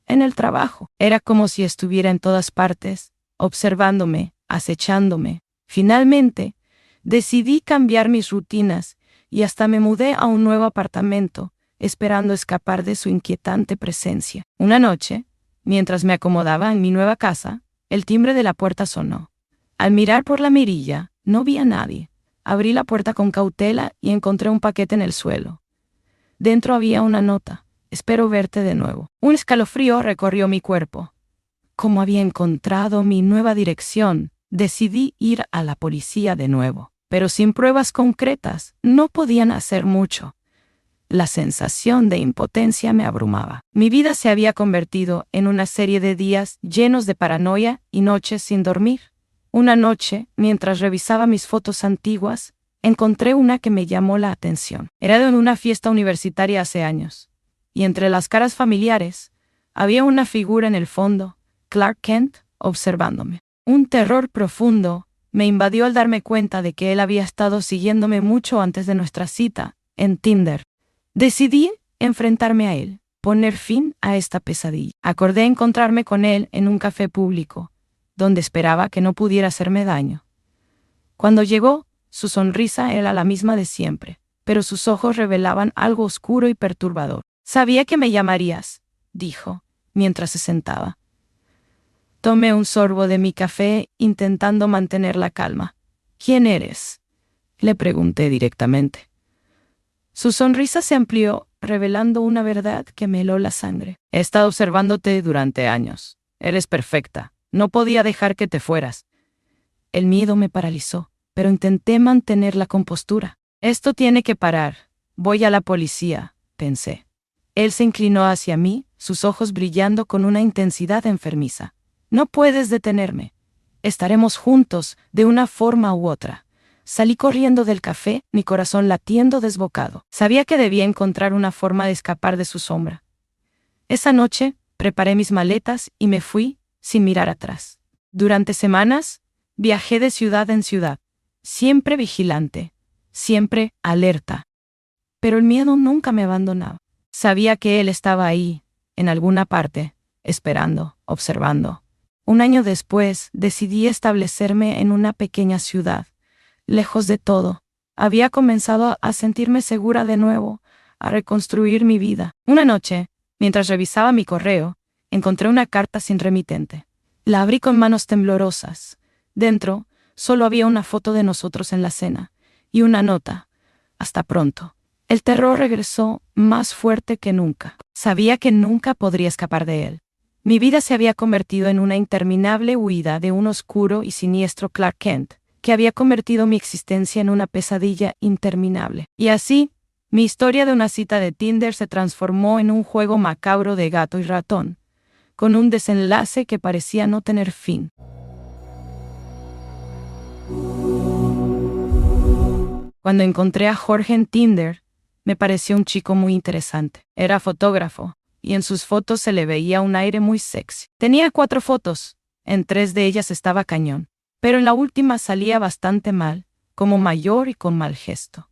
en el trabajo. Era como si estuviera en todas partes, observándome, acechándome. Finalmente, decidí cambiar mis rutinas y hasta me mudé a un nuevo apartamento, esperando escapar de su inquietante presencia. Una noche, mientras me acomodaba en mi nueva casa, el timbre de la puerta sonó. Al mirar por la mirilla, no vi a nadie. Abrí la puerta con cautela y encontré un paquete en el suelo. Dentro había una nota: «Espero verte de nuevo». Un escalofrío recorrió mi cuerpo. Como había encontrado mi nueva dirección, decidí ir a la policía de nuevo, pero sin pruebas concretas no podían hacer mucho. La sensación de impotencia me abrumaba. Mi vida se había convertido en una serie de días llenos de paranoia y noches sin dormir. Una noche, mientras revisaba mis fotos antiguas, encontré una que me llamó la atención. Era de una fiesta universitaria hace años, y entre las caras familiares había una figura en el fondo, Clark Kent, observándome. Un terror profundo me invadió al darme cuenta de que él había estado siguiéndome mucho antes de nuestra cita, en Tinder. Decidí enfrentarme a él, poner fin a esta pesadilla. Acordé encontrarme con él en un café público, donde esperaba que no pudiera hacerme daño. Cuando llegó, su sonrisa era la misma de siempre, pero sus ojos revelaban algo oscuro y perturbador. «Sabía que me llamarías», dijo, mientras se sentaba. Tomé un sorbo de mi café, intentando mantener la calma. «¿Quién eres?», le pregunté directamente. Su sonrisa se amplió, revelando una verdad que me heló la sangre. «He estado observándote durante años. Eres perfecta. No podía dejar que te fueras». El miedo me paralizó, pero intenté mantener la compostura. «Esto tiene que parar. Voy a la policía», pensé. Él se inclinó hacia mí, sus ojos brillando con una intensidad enfermiza. «No puedes detenerme. Estaremos juntos, de una forma u otra. Salí corriendo del café, mi corazón latiendo desbocado. Sabía que debía encontrar una forma de escapar de su sombra. Esa noche, preparé mis maletas y me fui, sin mirar atrás. Durante semanas, viajé de ciudad en ciudad, siempre vigilante, siempre alerta. Pero el miedo nunca me abandonaba. Sabía que él estaba ahí, en alguna parte, esperando, observando. Un año después, decidí establecerme en una pequeña ciudad. Lejos de todo, había comenzado a sentirme segura de nuevo, a reconstruir mi vida. Una noche, mientras revisaba mi correo, encontré una carta sin remitente. La abrí con manos temblorosas. Dentro, solo había una foto de nosotros en la cena, y una nota: hasta pronto. El terror regresó más fuerte que nunca. Sabía que nunca podría escapar de él. Mi vida se había convertido en una interminable huida de un oscuro y siniestro Clark Kent, que había convertido mi existencia en una pesadilla interminable. Y así, mi historia de una cita de Tinder se transformó en un juego macabro de gato y ratón, con un desenlace que parecía no tener fin. Cuando encontré a Jorge en Tinder, me pareció un chico muy interesante. Era fotógrafo, y en sus fotos se le veía un aire muy sexy. Tenía 4 fotos, en 3 de ellas estaba cañón, pero en la última salía bastante mal, como mayor y con mal gesto.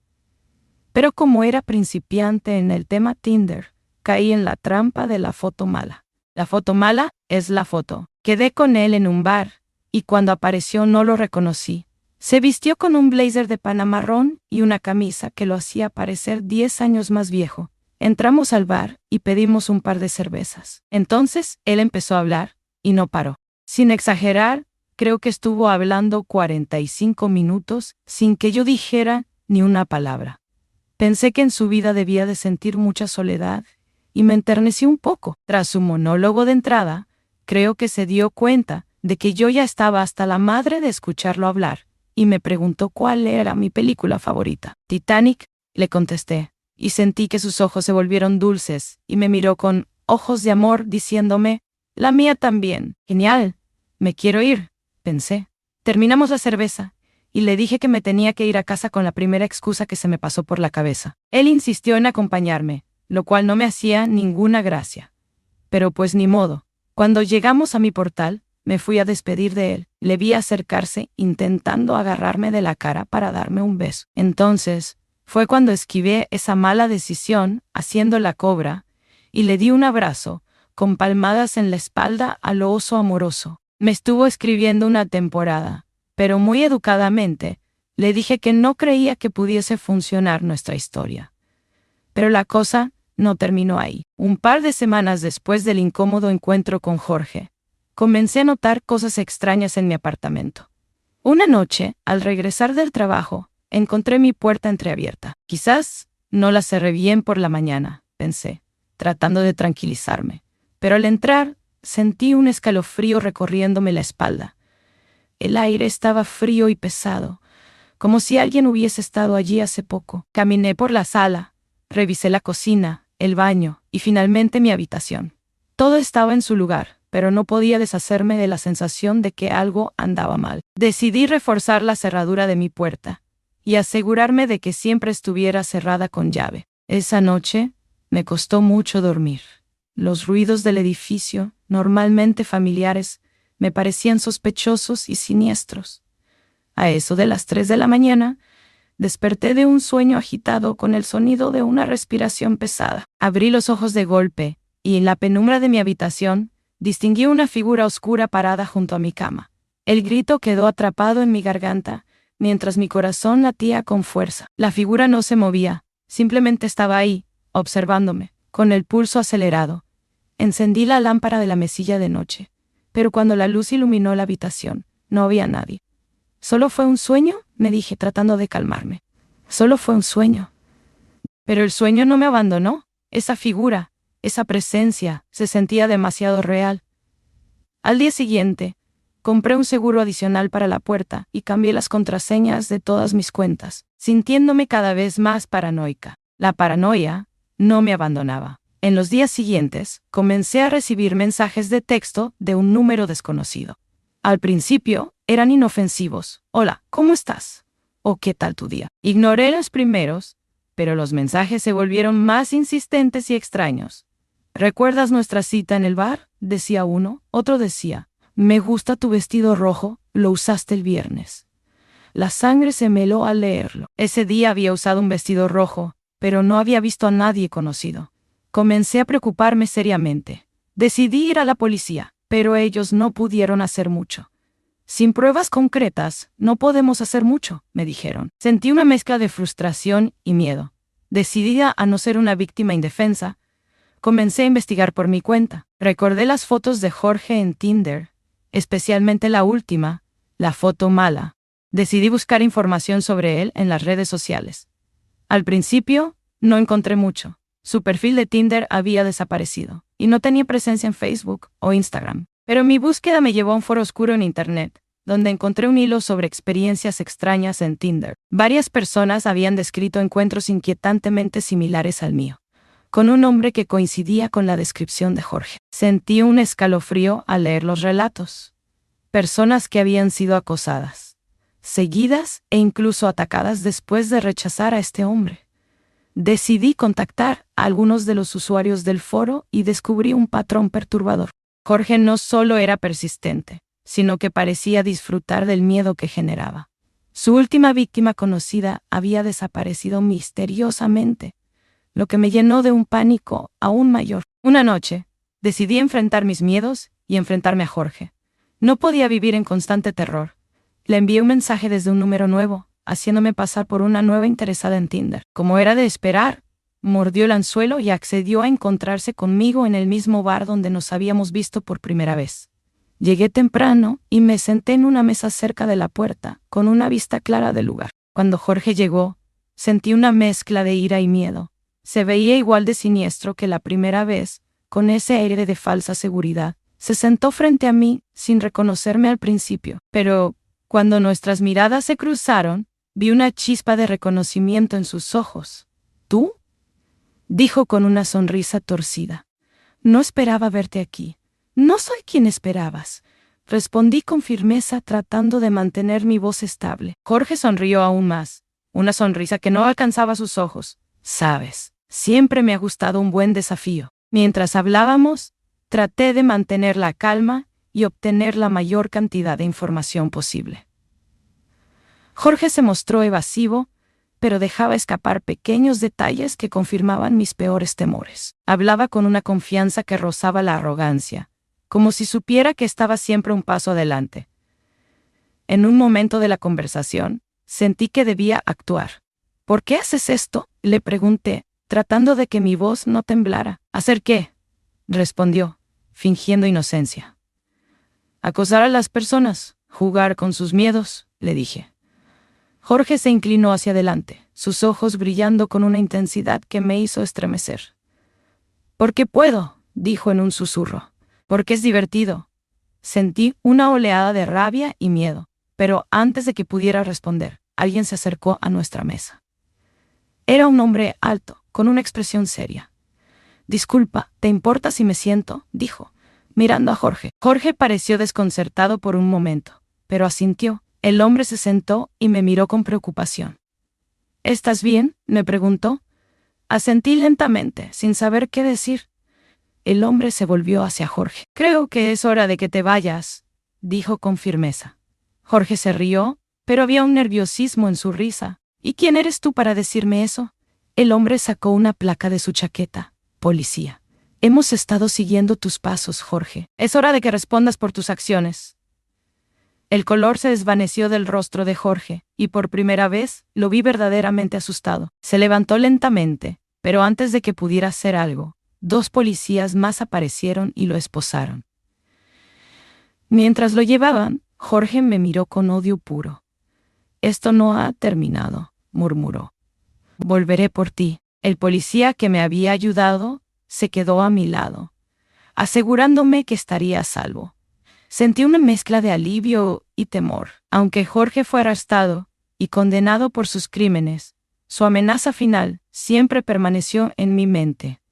Pero como era principiante en el tema Tinder, caí en la trampa de la foto mala. La foto mala es la foto. Quedé con él en un bar, y cuando apareció no lo reconocí. Se vistió con un blazer de pana marrón y una camisa que lo hacía parecer 10 años más viejo. Entramos al bar y pedimos un par de cervezas. Entonces, él empezó a hablar, y no paró. Sin exagerar, creo que estuvo hablando 45 minutos sin que yo dijera ni una palabra. Pensé que en su vida debía de sentir mucha soledad, y me enternecí un poco. Tras su monólogo de entrada, creo que se dio cuenta de que yo ya estaba hasta la madre de escucharlo hablar, y me preguntó cuál era mi película favorita. Titanic, le contesté, y sentí que sus ojos se volvieron dulces, y me miró con ojos de amor diciéndome: la mía también. Genial, me quiero ir, pensé. Terminamos la cerveza, y le dije que me tenía que ir a casa con la primera excusa que se me pasó por la cabeza. Él insistió en acompañarme, lo cual no me hacía ninguna gracia. Pero pues ni modo. Cuando llegamos a mi portal, me fui a despedir de él. Le vi acercarse, intentando agarrarme de la cara para darme un beso. Entonces, fue cuando esquivé esa mala decisión, haciendo la cobra, y le di un abrazo, con palmadas en la espalda a lo oso amoroso. Me estuvo escribiendo una temporada, pero muy educadamente, le dije que no creía que pudiese funcionar nuestra historia. Pero la cosa no terminó ahí. Un par de semanas después del incómodo encuentro con Jorge, comencé a notar cosas extrañas en mi apartamento. Una noche, al regresar del trabajo, encontré mi puerta entreabierta. Quizás no la cerré bien por la mañana, pensé, tratando de tranquilizarme. Pero al entrar, sentí un escalofrío recorriéndome la espalda. El aire estaba frío y pesado, como si alguien hubiese estado allí hace poco. Caminé por la sala, revisé la cocina, el baño y finalmente mi habitación. Todo estaba en su lugar, pero no podía deshacerme de la sensación de que algo andaba mal. Decidí reforzar la cerradura de mi puerta y asegurarme de que siempre estuviera cerrada con llave. Esa noche me costó mucho dormir. Los ruidos del edificio, normalmente familiares, me parecían sospechosos y siniestros. A eso de las 3 de la mañana, desperté de un sueño agitado con el sonido de una respiración pesada. Abrí los ojos de golpe, y en la penumbra de mi habitación, distinguí una figura oscura parada junto a mi cama. El grito quedó atrapado en mi garganta, mientras mi corazón latía con fuerza. La figura no se movía, simplemente estaba ahí, observándome, con el pulso acelerado. Encendí la lámpara de la mesilla de noche, pero cuando la luz iluminó la habitación, no había nadie. ¿Solo fue un sueño?, me dije, tratando de calmarme. Solo fue un sueño. Pero el sueño no me abandonó. Esa figura, esa presencia, se sentía demasiado real. Al día siguiente, compré un seguro adicional para la puerta y cambié las contraseñas de todas mis cuentas, sintiéndome cada vez más paranoica. La paranoia no me abandonaba. En los días siguientes, comencé a recibir mensajes de texto de un número desconocido. Al principio, eran inofensivos. Hola, ¿cómo estás? ¿O qué tal tu día? Ignoré los primeros, pero los mensajes se volvieron más insistentes y extraños. ¿Recuerdas nuestra cita en el bar?, decía uno. Otro decía, me gusta tu vestido rojo, lo usaste el viernes. La sangre se me heló al leerlo. Ese día había usado un vestido rojo, pero no había visto a nadie conocido. Comencé a preocuparme seriamente. Decidí ir a la policía, pero ellos no pudieron hacer mucho. Sin pruebas concretas, no podemos hacer mucho, me dijeron. Sentí una mezcla de frustración y miedo. Decidida a no ser una víctima indefensa, comencé a investigar por mi cuenta. Recordé las fotos de Jorge en Tinder, especialmente la última, la foto mala. Decidí buscar información sobre él en las redes sociales. Al principio, no encontré mucho. Su perfil de Tinder había desaparecido, y no tenía presencia en Facebook o Instagram. Pero mi búsqueda me llevó a un foro oscuro en Internet, donde encontré un hilo sobre experiencias extrañas en Tinder. Varias personas habían descrito encuentros inquietantemente similares al mío, con un hombre que coincidía con la descripción de Jorge. Sentí un escalofrío al leer los relatos. Personas que habían sido acosadas, seguidas e incluso atacadas después de rechazar a este hombre. Decidí contactar a algunos de los usuarios del foro y descubrí un patrón perturbador. Jorge no solo era persistente, sino que parecía disfrutar del miedo que generaba. Su última víctima conocida había desaparecido misteriosamente, lo que me llenó de un pánico aún mayor. Una noche, decidí enfrentar mis miedos y enfrentarme a Jorge. No podía vivir en constante terror. Le envié un mensaje desde un número nuevo, haciéndome pasar por una nueva interesada en Tinder. Como era de esperar, mordió el anzuelo y accedió a encontrarse conmigo en el mismo bar donde nos habíamos visto por primera vez. Llegué temprano y me senté en una mesa cerca de la puerta, con una vista clara del lugar. Cuando Jorge llegó, sentí una mezcla de ira y miedo. Se veía igual de siniestro que la primera vez, con ese aire de falsa seguridad. Se sentó frente a mí, sin reconocerme al principio, pero cuando nuestras miradas se cruzaron, vi una chispa de reconocimiento en sus ojos. ¿Tú?, dijo con una sonrisa torcida. No esperaba verte aquí. No soy quien esperabas, respondí con firmeza tratando de mantener mi voz estable. Jorge sonrió aún más, una sonrisa que no alcanzaba sus ojos. Sabes, siempre me ha gustado un buen desafío. Mientras hablábamos, traté de mantener la calma y obtener la mayor cantidad de información posible. Jorge se mostró evasivo, pero dejaba escapar pequeños detalles que confirmaban mis peores temores. Hablaba con una confianza que rozaba la arrogancia, como si supiera que estaba siempre un paso adelante. En un momento de la conversación, sentí que debía actuar. ¿Por qué haces esto?, le pregunté, tratando de que mi voz no temblara. ¿Hacer qué?, respondió, fingiendo inocencia. Acosar a las personas, jugar con sus miedos, le dije. Jorge se inclinó hacia adelante, sus ojos brillando con una intensidad que me hizo estremecer. «Porque puedo», dijo en un susurro. «Porque es divertido». Sentí una oleada de rabia y miedo, pero antes de que pudiera responder, alguien se acercó a nuestra mesa. Era un hombre alto, con una expresión seria. «Disculpa, ¿te importa si me siento?», dijo, mirando a Jorge. Jorge pareció desconcertado por un momento, pero asintió. El hombre se sentó y me miró con preocupación. «¿Estás bien?», me preguntó. Asentí lentamente, sin saber qué decir. El hombre se volvió hacia Jorge. «Creo que es hora de que te vayas», dijo con firmeza. Jorge se rió, pero había un nerviosismo en su risa. «¿Y quién eres tú para decirme eso?». El hombre sacó una placa de su chaqueta. «Policía. Hemos estado siguiendo tus pasos, Jorge. Es hora de que respondas por tus acciones». El color se desvaneció del rostro de Jorge, y por primera vez lo vi verdaderamente asustado. Se levantó lentamente, pero antes de que pudiera hacer algo, 2 policías más aparecieron y lo esposaron. Mientras lo llevaban, Jorge me miró con odio puro. «Esto no ha terminado», murmuró. «Volveré por ti». El policía que me había ayudado se quedó a mi lado, asegurándome que estaría a salvo. Sentí una mezcla de alivio y temor. Aunque Jorge fue arrestado y condenado por sus crímenes, su amenaza final siempre permaneció en mi mente.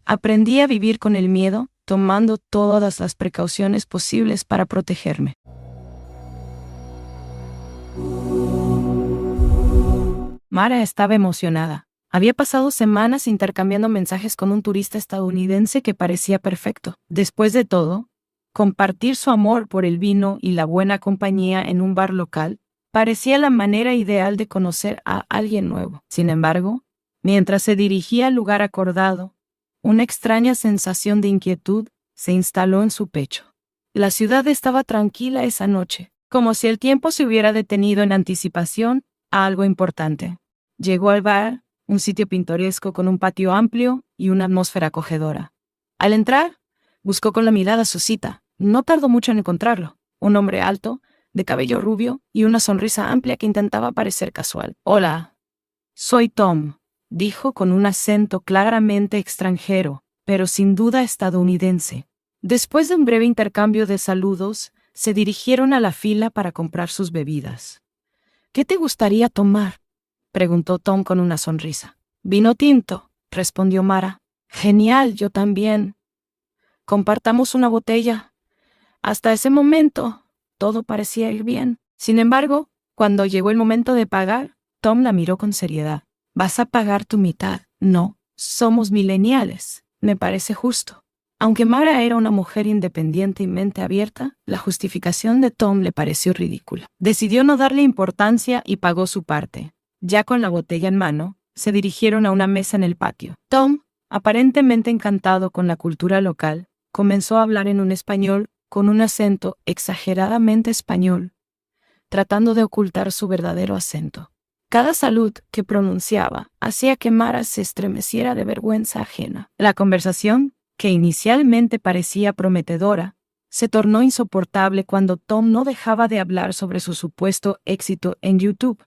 Aprendí a vivir con el miedo, tomando todas las precauciones posibles para protegerme. Mara estaba emocionada. Había pasado semanas intercambiando mensajes con un turista estadounidense que parecía perfecto. Después de todo, compartir su amor por el vino y la buena compañía en un bar local parecía la manera ideal de conocer a alguien nuevo. Sin embargo, mientras se dirigía al lugar acordado, una extraña sensación de inquietud se instaló en su pecho. La ciudad estaba tranquila esa noche, como si el tiempo se hubiera detenido en anticipación a algo importante. Llegó al bar, un sitio pintoresco con un patio amplio y una atmósfera acogedora. Al entrar, buscó con la mirada su cita. No tardó mucho en encontrarlo. Un hombre alto, de cabello rubio y una sonrisa amplia que intentaba parecer casual. «Hola, soy Tom», dijo con un acento claramente extranjero, pero sin duda estadounidense. Después de un breve intercambio de saludos, se dirigieron a la fila para comprar sus bebidas. «¿Qué te gustaría tomar?», preguntó Tom con una sonrisa. «Vino tinto», respondió Mara. «Genial, yo también. Compartamos una botella». Hasta ese momento, todo parecía ir bien. Sin embargo, cuando llegó el momento de pagar, Tom la miró con seriedad. «Vas a pagar tu mitad». «No, somos millennials. Me parece justo». Aunque Mara era una mujer independiente y mente abierta, la justificación de Tom le pareció ridícula. Decidió no darle importancia y pagó su parte. Ya con la botella en mano, se dirigieron a una mesa en el patio. Tom, aparentemente encantado con la cultura local, comenzó a hablar en un español con un acento exageradamente español, tratando de ocultar su verdadero acento. Cada salud que pronunciaba hacía que Mara se estremeciera de vergüenza ajena. La conversación, que inicialmente parecía prometedora, se tornó insoportable cuando Tom no dejaba de hablar sobre su supuesto éxito en YouTube.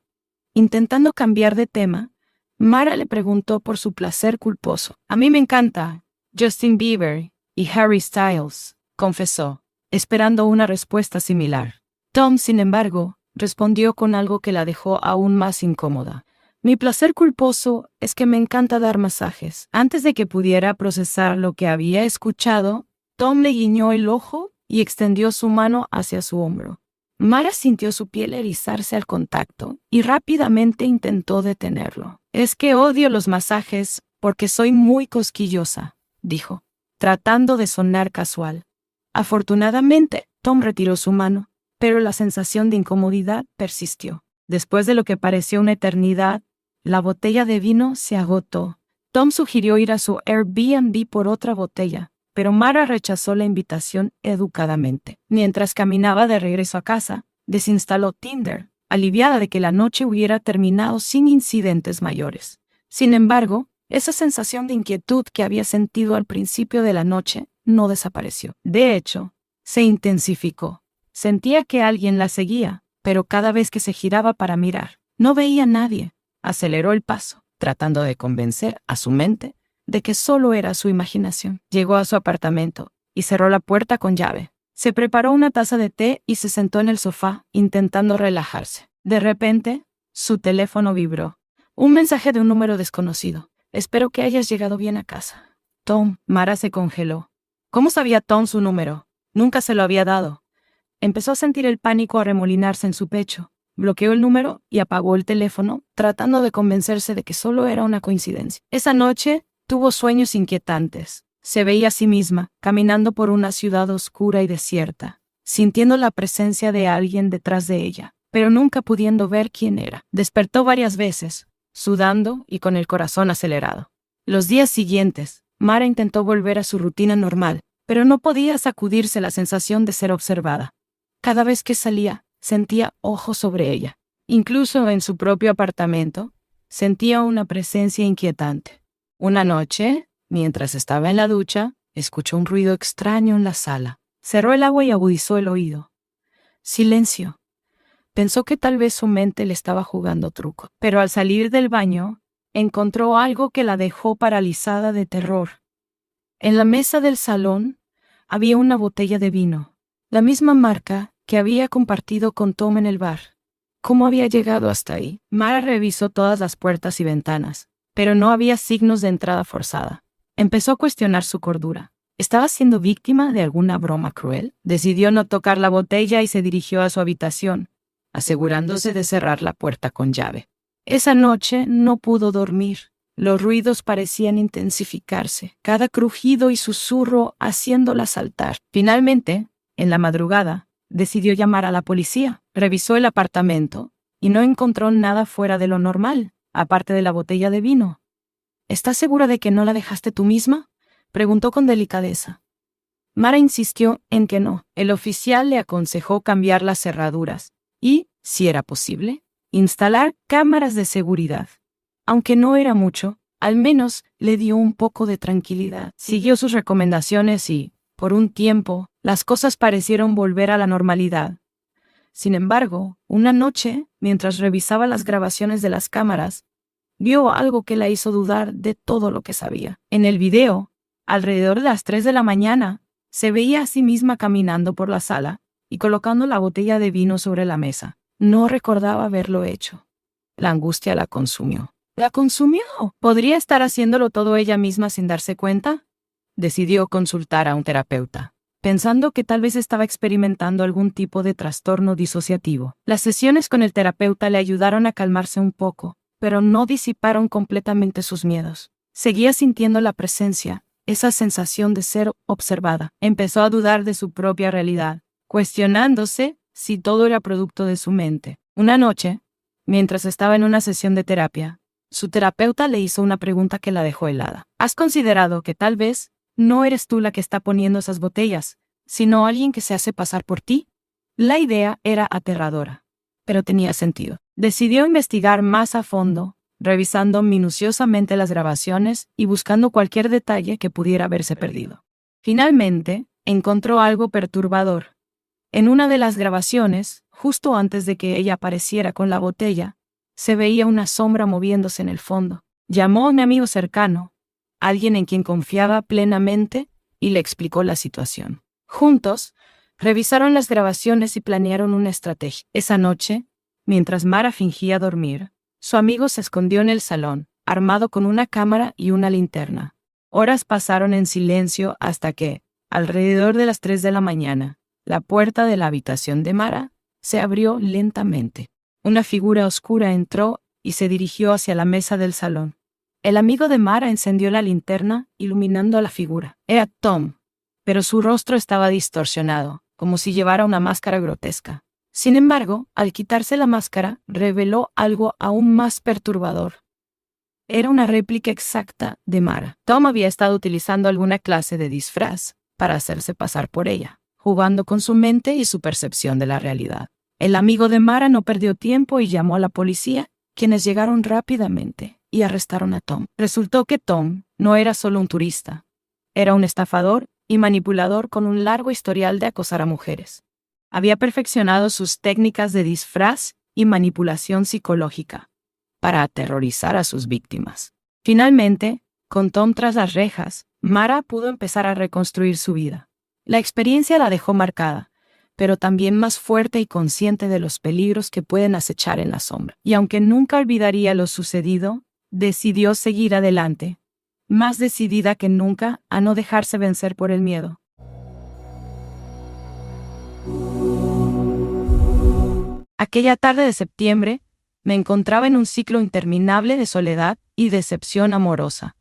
Intentando cambiar de tema, Mara le preguntó por su placer culposo. «A mí me encanta Justin Bieber y Harry Styles», confesó, esperando una respuesta similar. Tom, sin embargo, respondió con algo que la dejó aún más incómoda. «Mi placer culposo es que me encanta dar masajes». Antes de que pudiera procesar lo que había escuchado, Tom le guiñó el ojo y extendió su mano hacia su hombro. Mara sintió su piel erizarse al contacto y rápidamente intentó detenerlo. «Es que odio los masajes porque soy muy cosquillosa», dijo, tratando de sonar casual. Afortunadamente, Tom retiró su mano, pero la sensación de incomodidad persistió. Después de lo que pareció una eternidad, la botella de vino se agotó. Tom sugirió ir a su Airbnb por otra botella, pero Mara rechazó la invitación educadamente. Mientras caminaba de regreso a casa, desinstaló Tinder, aliviada de que la noche hubiera terminado sin incidentes mayores. Sin embargo, esa sensación de inquietud que había sentido al principio de la noche no desapareció. De hecho, se intensificó. Sentía que alguien la seguía, pero cada vez que se giraba para mirar, no veía a nadie. Aceleró el paso, tratando de convencer a su mente de que solo era su imaginación. Llegó a su apartamento y cerró la puerta con llave. Se preparó una taza de té y se sentó en el sofá, intentando relajarse. De repente, su teléfono vibró. Un mensaje de un número desconocido. «Espero que hayas llegado bien a casa». «Tom». Mara se congeló. ¿Cómo sabía Tom su número? Nunca se lo había dado. Empezó a sentir el pánico arremolinarse en su pecho. Bloqueó el número y apagó el teléfono, tratando de convencerse de que solo era una coincidencia. Esa noche tuvo sueños inquietantes. Se veía a sí misma, caminando por una ciudad oscura y desierta, sintiendo la presencia de alguien detrás de ella, pero nunca pudiendo ver quién era. Despertó varias veces, sudando y con el corazón acelerado. Los días siguientes, Mara intentó volver a su rutina normal, pero no podía sacudirse la sensación de ser observada. Cada vez que salía, sentía ojos sobre ella. Incluso en su propio apartamento, sentía una presencia inquietante. Una noche, mientras estaba en la ducha, escuchó un ruido extraño en la sala. Cerró el agua y agudizó el oído. Silencio. Pensó que tal vez su mente le estaba jugando truco. Pero al salir del baño, encontró algo que la dejó paralizada de terror. En la mesa del salón había una botella de vino, la misma marca que había compartido con Tom en el bar. ¿Cómo había llegado hasta ahí? Mara revisó todas las puertas y ventanas, pero no había signos de entrada forzada. Empezó a cuestionar su cordura. ¿Estaba siendo víctima de alguna broma cruel? Decidió no tocar la botella y se dirigió a su habitación, asegurándose de cerrar la puerta con llave. Esa noche no pudo dormir. Los ruidos parecían intensificarse, cada crujido y susurro haciéndola saltar. Finalmente, en la madrugada, decidió llamar a la policía. Revisó el apartamento y no encontró nada fuera de lo normal, aparte de la botella de vino. ¿Estás segura de que no la dejaste tú misma?, preguntó con delicadeza. Mara insistió en que no. El oficial le aconsejó cambiar las cerraduras y, si era posible, instalar cámaras de seguridad. Aunque no era mucho, al menos le dio un poco de tranquilidad. Siguió sus recomendaciones y, por un tiempo, las cosas parecieron volver a la normalidad. Sin embargo, una noche, mientras revisaba las grabaciones de las cámaras, vio algo que la hizo dudar de todo lo que sabía. En el video, alrededor de las 3 de la mañana, se veía a sí misma caminando por la sala y colocando la botella de vino sobre la mesa. No recordaba haberlo hecho. La angustia la consumió. ¿La consumió? ¿Podría estar haciéndolo todo ella misma sin darse cuenta? Decidió consultar a un terapeuta, pensando que tal vez estaba experimentando algún tipo de trastorno disociativo. Las sesiones con el terapeuta le ayudaron a calmarse un poco, pero no disiparon completamente sus miedos. Seguía sintiendo la presencia, esa sensación de ser observada. Empezó a dudar de su propia realidad, cuestionándose si todo era producto de su mente. Una noche, mientras estaba en una sesión de terapia, su terapeuta le hizo una pregunta que la dejó helada. ¿Has considerado que tal vez no eres tú la que está poniendo esas botellas, sino alguien que se hace pasar por ti? La idea era aterradora, pero tenía sentido. Decidió investigar más a fondo, revisando minuciosamente las grabaciones y buscando cualquier detalle que pudiera haberse perdido. Finalmente, encontró algo perturbador. En una de las grabaciones, justo antes de que ella apareciera con la botella, se veía una sombra moviéndose en el fondo. Llamó a un amigo cercano, alguien en quien confiaba plenamente, y le explicó la situación. Juntos, revisaron las grabaciones y planearon una estrategia. Esa noche, mientras Mara fingía dormir, su amigo se escondió en el salón, armado con una cámara y una linterna. Horas pasaron en silencio hasta que, alrededor de las 3 de la mañana, la puerta de la habitación de Mara se abrió lentamente. Una figura oscura entró y se dirigió hacia la mesa del salón. El amigo de Mara encendió la linterna, iluminando a la figura. Era Tom, pero su rostro estaba distorsionado, como si llevara una máscara grotesca. Sin embargo, al quitarse la máscara, reveló algo aún más perturbador. Era una réplica exacta de Mara. Tom había estado utilizando alguna clase de disfraz para hacerse pasar por ella, jugando con su mente y su percepción de la realidad. El amigo de Mara no perdió tiempo y llamó a la policía, quienes llegaron rápidamente y arrestaron a Tom. Resultó que Tom no era solo un turista, era un estafador y manipulador con un largo historial de acosar a mujeres. Había perfeccionado sus técnicas de disfraz y manipulación psicológica para aterrorizar a sus víctimas. Finalmente, con Tom tras las rejas, Mara pudo empezar a reconstruir su vida. La experiencia la dejó marcada, pero también más fuerte y consciente de los peligros que pueden acechar en la sombra. Y aunque nunca olvidaría lo sucedido, decidió seguir adelante, más decidida que nunca a no dejarse vencer por el miedo. Aquella tarde de septiembre, me encontraba en un ciclo interminable de soledad y decepción amorosa.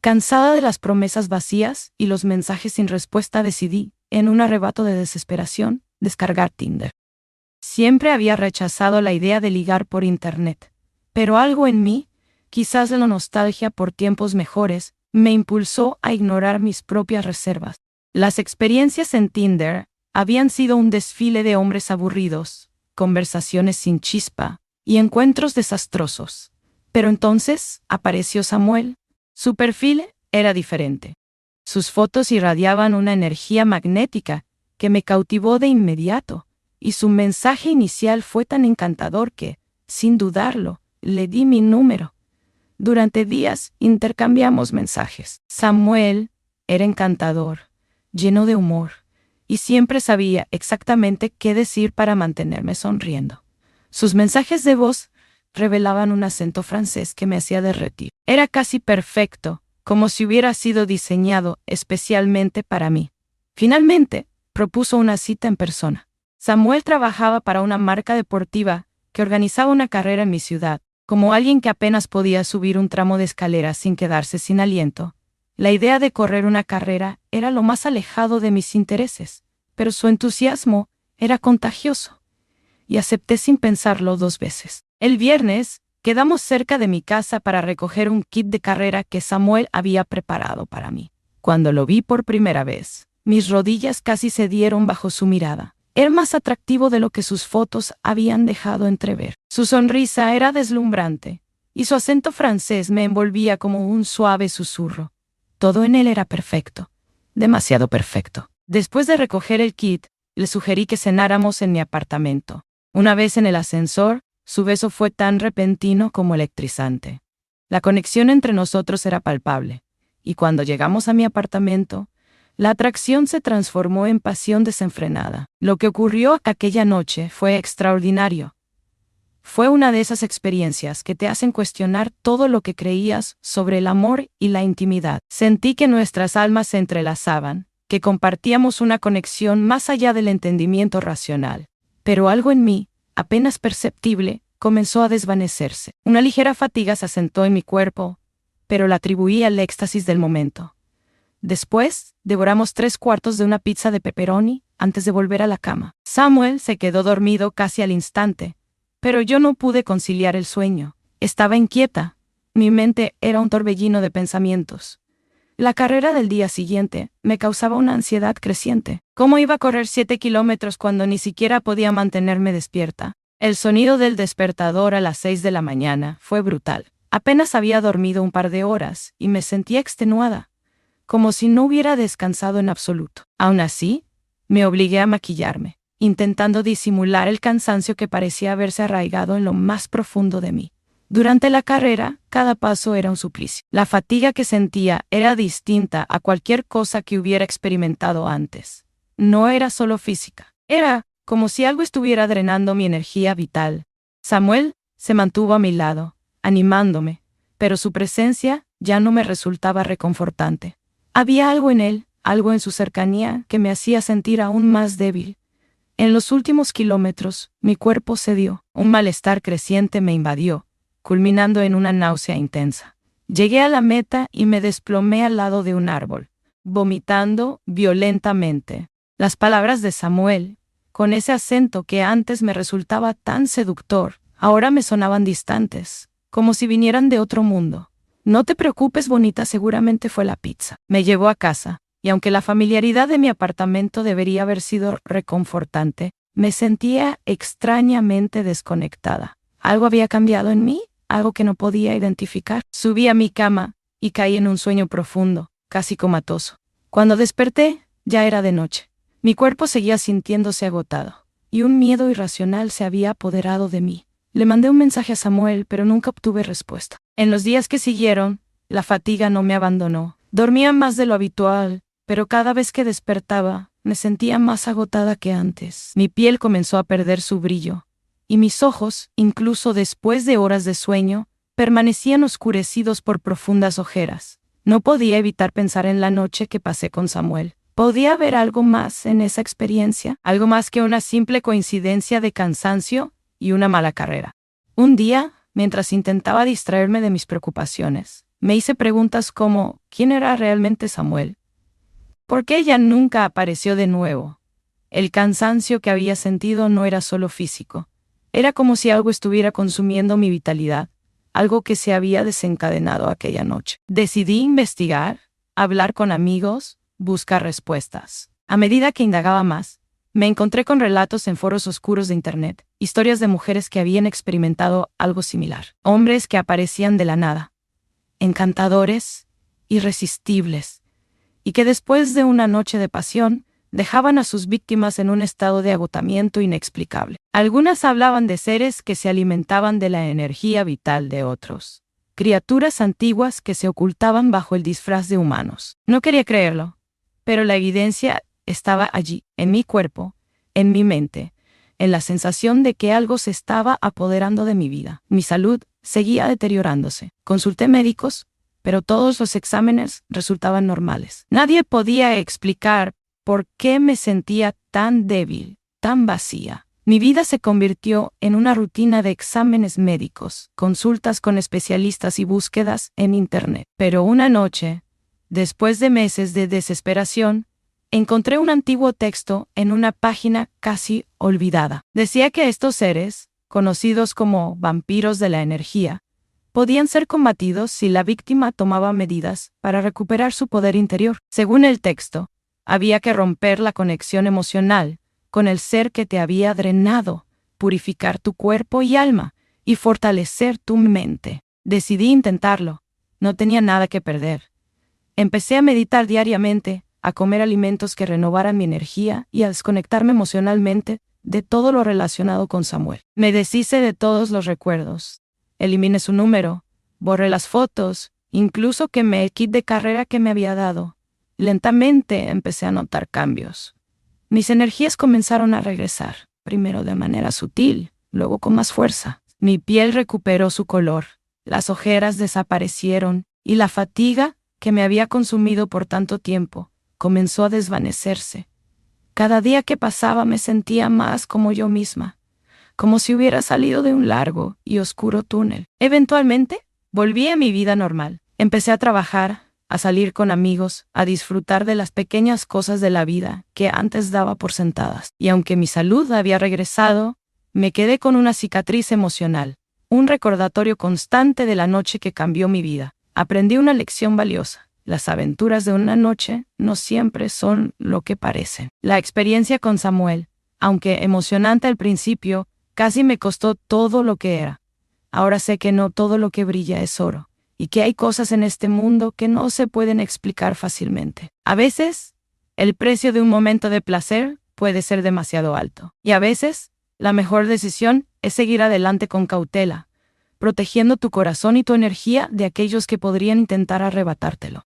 Cansada de las promesas vacías y los mensajes sin respuesta, decidí, en un arrebato de desesperación, descargar Tinder. Siempre había rechazado la idea de ligar por internet, pero algo en mí, quizás la nostalgia por tiempos mejores, me impulsó a ignorar mis propias reservas. Las experiencias en Tinder habían sido un desfile de hombres aburridos, conversaciones sin chispa y encuentros desastrosos. Pero entonces apareció Samuel. Su perfil era diferente. Sus fotos irradiaban una energía magnética que me cautivó de inmediato, y su mensaje inicial fue tan encantador que, sin dudarlo, le di mi número. Durante días intercambiamos mensajes. Samuel era encantador, lleno de humor, y siempre sabía exactamente qué decir para mantenerme sonriendo. Sus mensajes de voz revelaban un acento francés que me hacía derretir. Era casi perfecto, como si hubiera sido diseñado especialmente para mí. Finalmente, propuso una cita en persona. Samuel trabajaba para una marca deportiva que organizaba una carrera en mi ciudad, Como alguien que apenas podía subir un tramo de escaleras sin quedarse sin aliento, la idea de correr una carrera era lo más alejado de mis intereses, pero su entusiasmo era contagioso, y acepté sin pensarlo 2 veces. El viernes, quedamos cerca de mi casa para recoger un kit de carrera que Samuel había preparado para mí. Cuando lo vi por primera vez, mis rodillas casi cedieron bajo su mirada. Era más atractivo de lo que sus fotos habían dejado entrever. Su sonrisa era deslumbrante, y su acento francés me envolvía como un suave susurro. Todo en él era perfecto, demasiado perfecto. Después de recoger el kit, le sugerí que cenáramos en mi apartamento. Una vez en el ascensor, su beso fue tan repentino como electrizante. La conexión entre nosotros era palpable, y cuando llegamos a mi apartamento, la atracción se transformó en pasión desenfrenada. Lo que ocurrió aquella noche fue extraordinario. Fue una de esas experiencias que te hacen cuestionar todo lo que creías sobre el amor y la intimidad. Sentí que nuestras almas se entrelazaban, que compartíamos una conexión más allá del entendimiento racional. Pero algo en mí, apenas perceptible, comenzó a desvanecerse. Una ligera fatiga se asentó en mi cuerpo, pero la atribuí al éxtasis del momento. Después, devoramos 3/4 de una pizza de pepperoni antes de volver a la cama. Samuel se quedó dormido casi al instante, pero yo no pude conciliar el sueño. Estaba inquieta. Mi mente era un torbellino de pensamientos. La carrera del día siguiente me causaba una ansiedad creciente. ¿Cómo iba a correr 7 kilómetros cuando ni siquiera podía mantenerme despierta? El sonido del despertador a las 6 de la mañana fue brutal. Apenas había dormido un par de horas y me sentía extenuada, como si no hubiera descansado en absoluto. Aún así, me obligué a maquillarme, intentando disimular el cansancio que parecía haberse arraigado en lo más profundo de mí. Durante la carrera, cada paso era un suplicio. La fatiga que sentía era distinta a cualquier cosa que hubiera experimentado antes. No era solo física. Era como si algo estuviera drenando mi energía vital. Samuel se mantuvo a mi lado, animándome, pero su presencia ya no me resultaba reconfortante. Había algo en él, algo en su cercanía, que me hacía sentir aún más débil. En los últimos kilómetros, mi cuerpo cedió. Un malestar creciente me invadió, culminando en una náusea intensa. Llegué a la meta y me desplomé al lado de un árbol, vomitando violentamente. Las palabras de Samuel, con ese acento que antes me resultaba tan seductor, ahora me sonaban distantes, como si vinieran de otro mundo. No te preocupes, bonita, seguramente fue la pizza. Me llevó a casa, y aunque la familiaridad de mi apartamento debería haber sido reconfortante, me sentía extrañamente desconectada. Algo había cambiado en mí, algo que no podía identificar. Subí a mi cama y caí en un sueño profundo, casi comatoso. Cuando desperté, ya era de noche. Mi cuerpo seguía sintiéndose agotado, y un miedo irracional se había apoderado de mí. Le mandé un mensaje a Samuel, pero nunca obtuve respuesta. En los días que siguieron, la fatiga no me abandonó. Dormía más de lo habitual, pero cada vez que despertaba, me sentía más agotada que antes. Mi piel comenzó a perder su brillo, y mis ojos, incluso después de horas de sueño, permanecían oscurecidos por profundas ojeras. No podía evitar pensar en la noche que pasé con Samuel. ¿Podía haber algo más en esa experiencia? ¿Algo más que una simple coincidencia de cansancio y una mala carrera? Un día, mientras intentaba distraerme de mis preocupaciones, me hice preguntas como ¿quién era realmente Samuel? ¿Por qué ella nunca apareció de nuevo? El cansancio que había sentido no era solo físico. Era como si algo estuviera consumiendo mi vitalidad, algo que se había desencadenado aquella noche. Decidí investigar, hablar con amigos, buscar respuestas. A medida que indagaba más, me encontré con relatos en foros oscuros de Internet, historias de mujeres que habían experimentado algo similar. Hombres que aparecían de la nada, encantadores, irresistibles, y que después de una noche de pasión, dejaban a sus víctimas en un estado de agotamiento inexplicable. Algunas hablaban de seres que se alimentaban de la energía vital de otros, criaturas antiguas que se ocultaban bajo el disfraz de humanos. No quería creerlo, pero la evidencia estaba allí, en mi cuerpo, en mi mente, en la sensación de que algo se estaba apoderando de mi vida. Mi salud seguía deteriorándose. Consulté médicos, pero todos los exámenes resultaban normales. Nadie podía explicar por qué me sentía tan débil, tan vacía. Mi vida se convirtió en una rutina de exámenes médicos, consultas con especialistas y búsquedas en Internet. Pero una noche, después de meses de desesperación, encontré un antiguo texto en una página casi olvidada. Decía que estos seres, conocidos como vampiros de la energía, podían ser combatidos si la víctima tomaba medidas para recuperar su poder interior. Según el texto, había que romper la conexión emocional con el ser que te había drenado, purificar tu cuerpo y alma y fortalecer tu mente. Decidí intentarlo. No tenía nada que perder. Empecé a meditar diariamente, a comer alimentos que renovaran mi energía y a desconectarme emocionalmente de todo lo relacionado con Samuel. Me deshice de todos los recuerdos. Eliminé su número, borré las fotos, incluso quemé el kit de carrera que me había dado. Lentamente empecé a notar cambios. Mis energías comenzaron a regresar, primero de manera sutil, luego con más fuerza. Mi piel recuperó su color, las ojeras desaparecieron y la fatiga que me había consumido por tanto tiempo comenzó a desvanecerse. Cada día que pasaba me sentía más como yo misma, como si hubiera salido de un largo y oscuro túnel. Eventualmente, volví a mi vida normal. Empecé a trabajar, a salir con amigos, a disfrutar de las pequeñas cosas de la vida que antes daba por sentadas. Y aunque mi salud había regresado, me quedé con una cicatriz emocional, un recordatorio constante de la noche que cambió mi vida. Aprendí una lección valiosa. Las aventuras de una noche no siempre son lo que parecen. La experiencia con Samuel, aunque emocionante al principio, casi me costó todo lo que era. Ahora sé que no todo lo que brilla es oro, y que hay cosas en este mundo que no se pueden explicar fácilmente. A veces, el precio de un momento de placer puede ser demasiado alto. Y a veces, la mejor decisión es seguir adelante con cautela, protegiendo tu corazón y tu energía de aquellos que podrían intentar arrebatártelo.